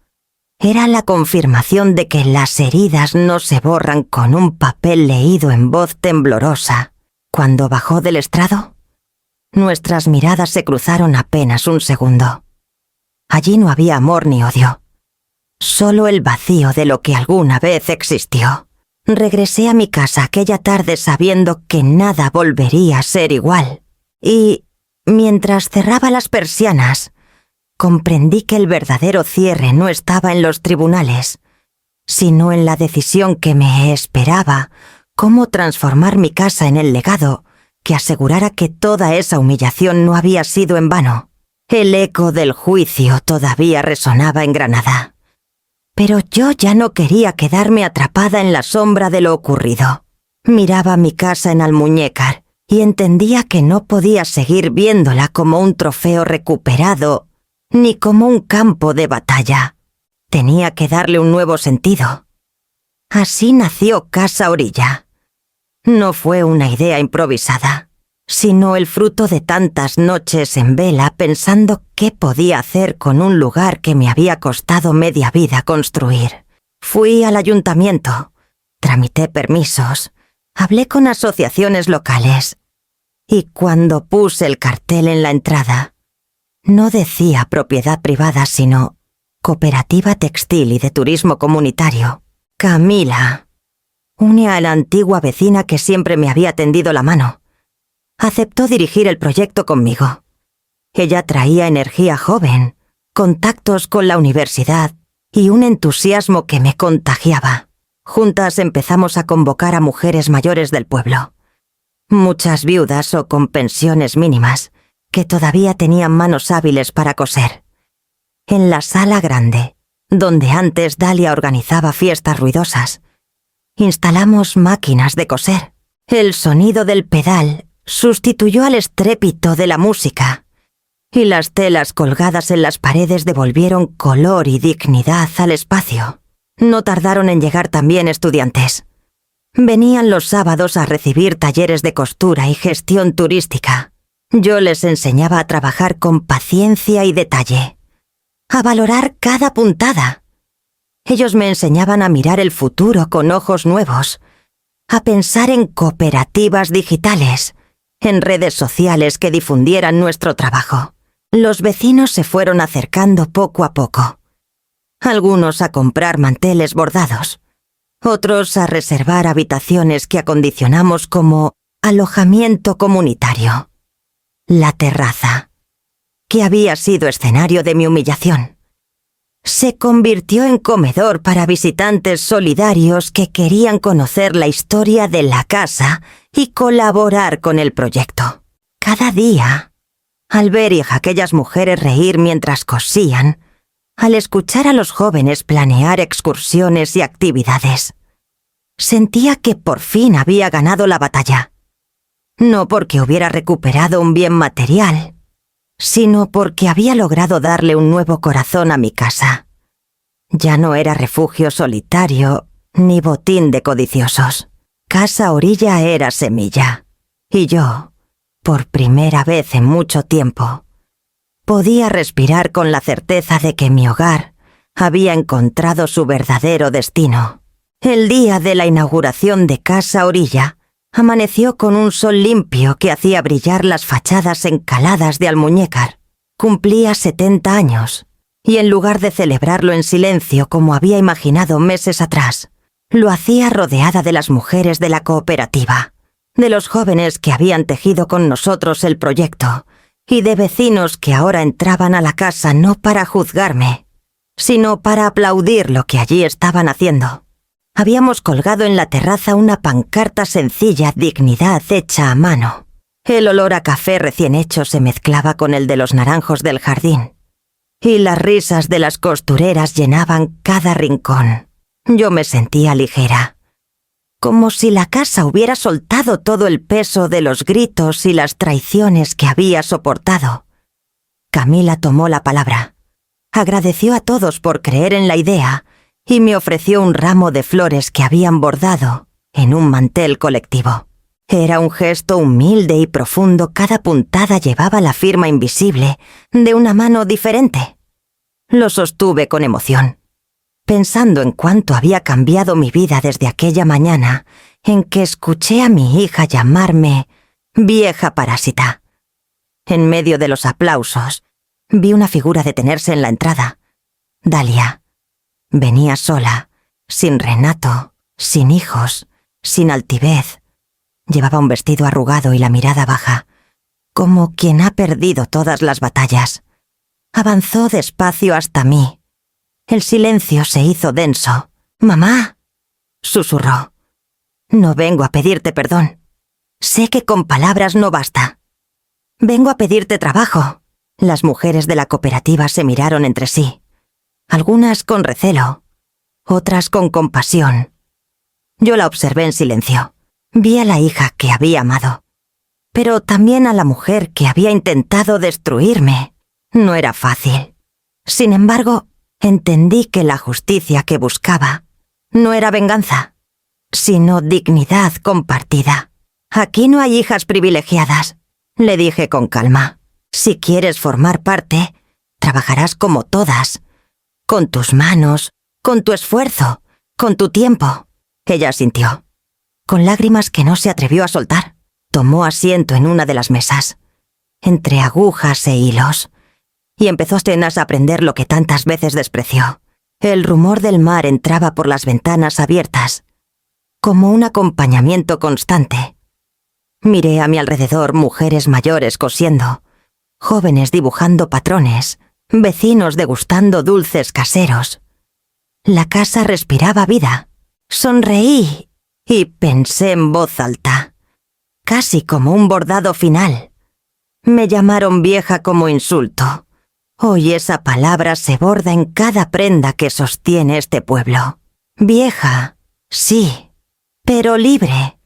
Era la confirmación de que las heridas no se borran con un papel leído en voz temblorosa. Cuando bajó del estrado, nuestras miradas se cruzaron apenas un segundo. Allí no había amor ni odio, solo el vacío de lo que alguna vez existió. Regresé a mi casa aquella tarde sabiendo que nada volvería a ser igual. Y, mientras cerraba las persianas, comprendí que el verdadero cierre no estaba en los tribunales, sino en la decisión que me esperaba: cómo transformar mi casa en el legado que asegurara que toda esa humillación no había sido en vano. El eco del juicio todavía resonaba en Granada. Pero yo ya no quería quedarme atrapada en la sombra de lo ocurrido. Miraba mi casa en Almuñécar y entendía que no podía seguir viéndola como un trofeo recuperado, ni como un campo de batalla. Tenía que darle un nuevo sentido. Así nació Casa Orilla. No fue una idea improvisada, sino el fruto de tantas noches en vela pensando qué podía hacer con un lugar que me había costado media vida construir. Fui al ayuntamiento, tramité permisos, hablé con asociaciones locales, y cuando puse el cartel en la entrada, no decía propiedad privada, sino Cooperativa Textil y de Turismo Comunitario. Camila, una antigua vecina que siempre me había tendido la mano, aceptó dirigir el proyecto conmigo. Ella traía energía joven, contactos con la universidad y un entusiasmo que me contagiaba. Juntas empezamos a convocar a mujeres mayores del pueblo, muchas viudas o con pensiones mínimas, que todavía tenían manos hábiles para coser. En la sala grande, donde antes Dalia organizaba fiestas ruidosas, instalamos máquinas de coser. El sonido del pedal sustituyó al estrépito de la música, y las telas colgadas en las paredes devolvieron color y dignidad al espacio. No tardaron en llegar también estudiantes. Venían los sábados a recibir talleres de costura y gestión turística. Yo les enseñaba a trabajar con paciencia y detalle, a valorar cada puntada. Ellos me enseñaban a mirar el futuro con ojos nuevos, a pensar en cooperativas digitales, en redes sociales que difundieran nuestro trabajo. Los vecinos se fueron acercando poco a poco. Algunos a comprar manteles bordados, otros a reservar habitaciones que acondicionamos como alojamiento comunitario. La terraza, que había sido escenario de mi humillación, se convirtió en comedor para visitantes solidarios que querían conocer la historia de la casa y colaborar con el proyecto. Cada día, al ver a aquellas mujeres reír mientras cosían, al escuchar a los jóvenes planear excursiones y actividades, sentía que por fin había ganado la batalla. No porque hubiera recuperado un bien material, sino porque había logrado darle un nuevo corazón a mi casa. Ya no era refugio solitario ni botín de codiciosos. Casa Orilla era semilla, y yo, por primera vez en mucho tiempo, podía respirar con la certeza de que mi hogar había encontrado su verdadero destino. El día de la inauguración de Casa Orilla amaneció con un sol limpio que hacía brillar las fachadas encaladas de Almuñécar. Cumplía 70 años, y en lugar de celebrarlo en silencio como había imaginado meses atrás, lo hacía rodeada de las mujeres de la cooperativa, de los jóvenes que habían tejido con nosotros el proyecto, y de vecinos que ahora entraban a la casa no para juzgarme, sino para aplaudir lo que allí estaban haciendo. Habíamos colgado en la terraza una pancarta sencilla: dignidad hecha a mano. El olor a café recién hecho se mezclaba con el de los naranjos del jardín. y las risas de las costureras llenaban cada rincón. Yo me sentía ligera, como si la casa hubiera soltado todo el peso de los gritos y las traiciones que había soportado. Camila tomó la palabra, agradeció a todos por creer en la idea y me ofreció un ramo de flores que habían bordado en un mantel colectivo. Era un gesto humilde y profundo, cada puntada llevaba la firma invisible de una mano diferente. Lo sostuve con emoción, pensando en cuánto había cambiado mi vida desde aquella mañana en que escuché a mi hija llamarme vieja parásita. En medio de los aplausos, vi una figura detenerse en la entrada. Dalia. Venía sola, sin Renato, sin hijos, sin altivez. Llevaba un vestido arrugado y la mirada baja, como quien ha perdido todas las batallas. Avanzó despacio hasta mí. El silencio se hizo denso. «¡Mamá!», susurró. «No vengo a pedirte perdón. Sé que con palabras no basta. Vengo a pedirte trabajo». Las mujeres de la cooperativa se miraron entre sí, algunas con recelo, otras con compasión. Yo la observé en silencio. Vi a la hija que había amado, pero también a la mujer que había intentado destruirme. No era fácil. Sin embargo, entendí que la justicia que buscaba no era venganza, sino dignidad compartida. «Aquí no hay hijas privilegiadas», le dije con calma. «Si quieres formar parte, trabajarás como todas, con tus manos, con tu esfuerzo, con tu tiempo». Ella asintió, con lágrimas que no se atrevió a soltar. Tomó asiento en una de las mesas, entre agujas e hilos, y empezó apenas a aprender lo que tantas veces despreció. El rumor del mar entraba por las ventanas abiertas, como un acompañamiento constante. Miré a mi alrededor mujeres mayores cosiendo, jóvenes dibujando patrones, vecinos degustando dulces caseros. La casa respiraba vida. Sonreí y pensé en voz alta, casi como un bordado final. Me llamaron vieja como insulto. Hoy esa palabra se borda en cada prenda que sostiene este pueblo. Vieja, sí, pero libre.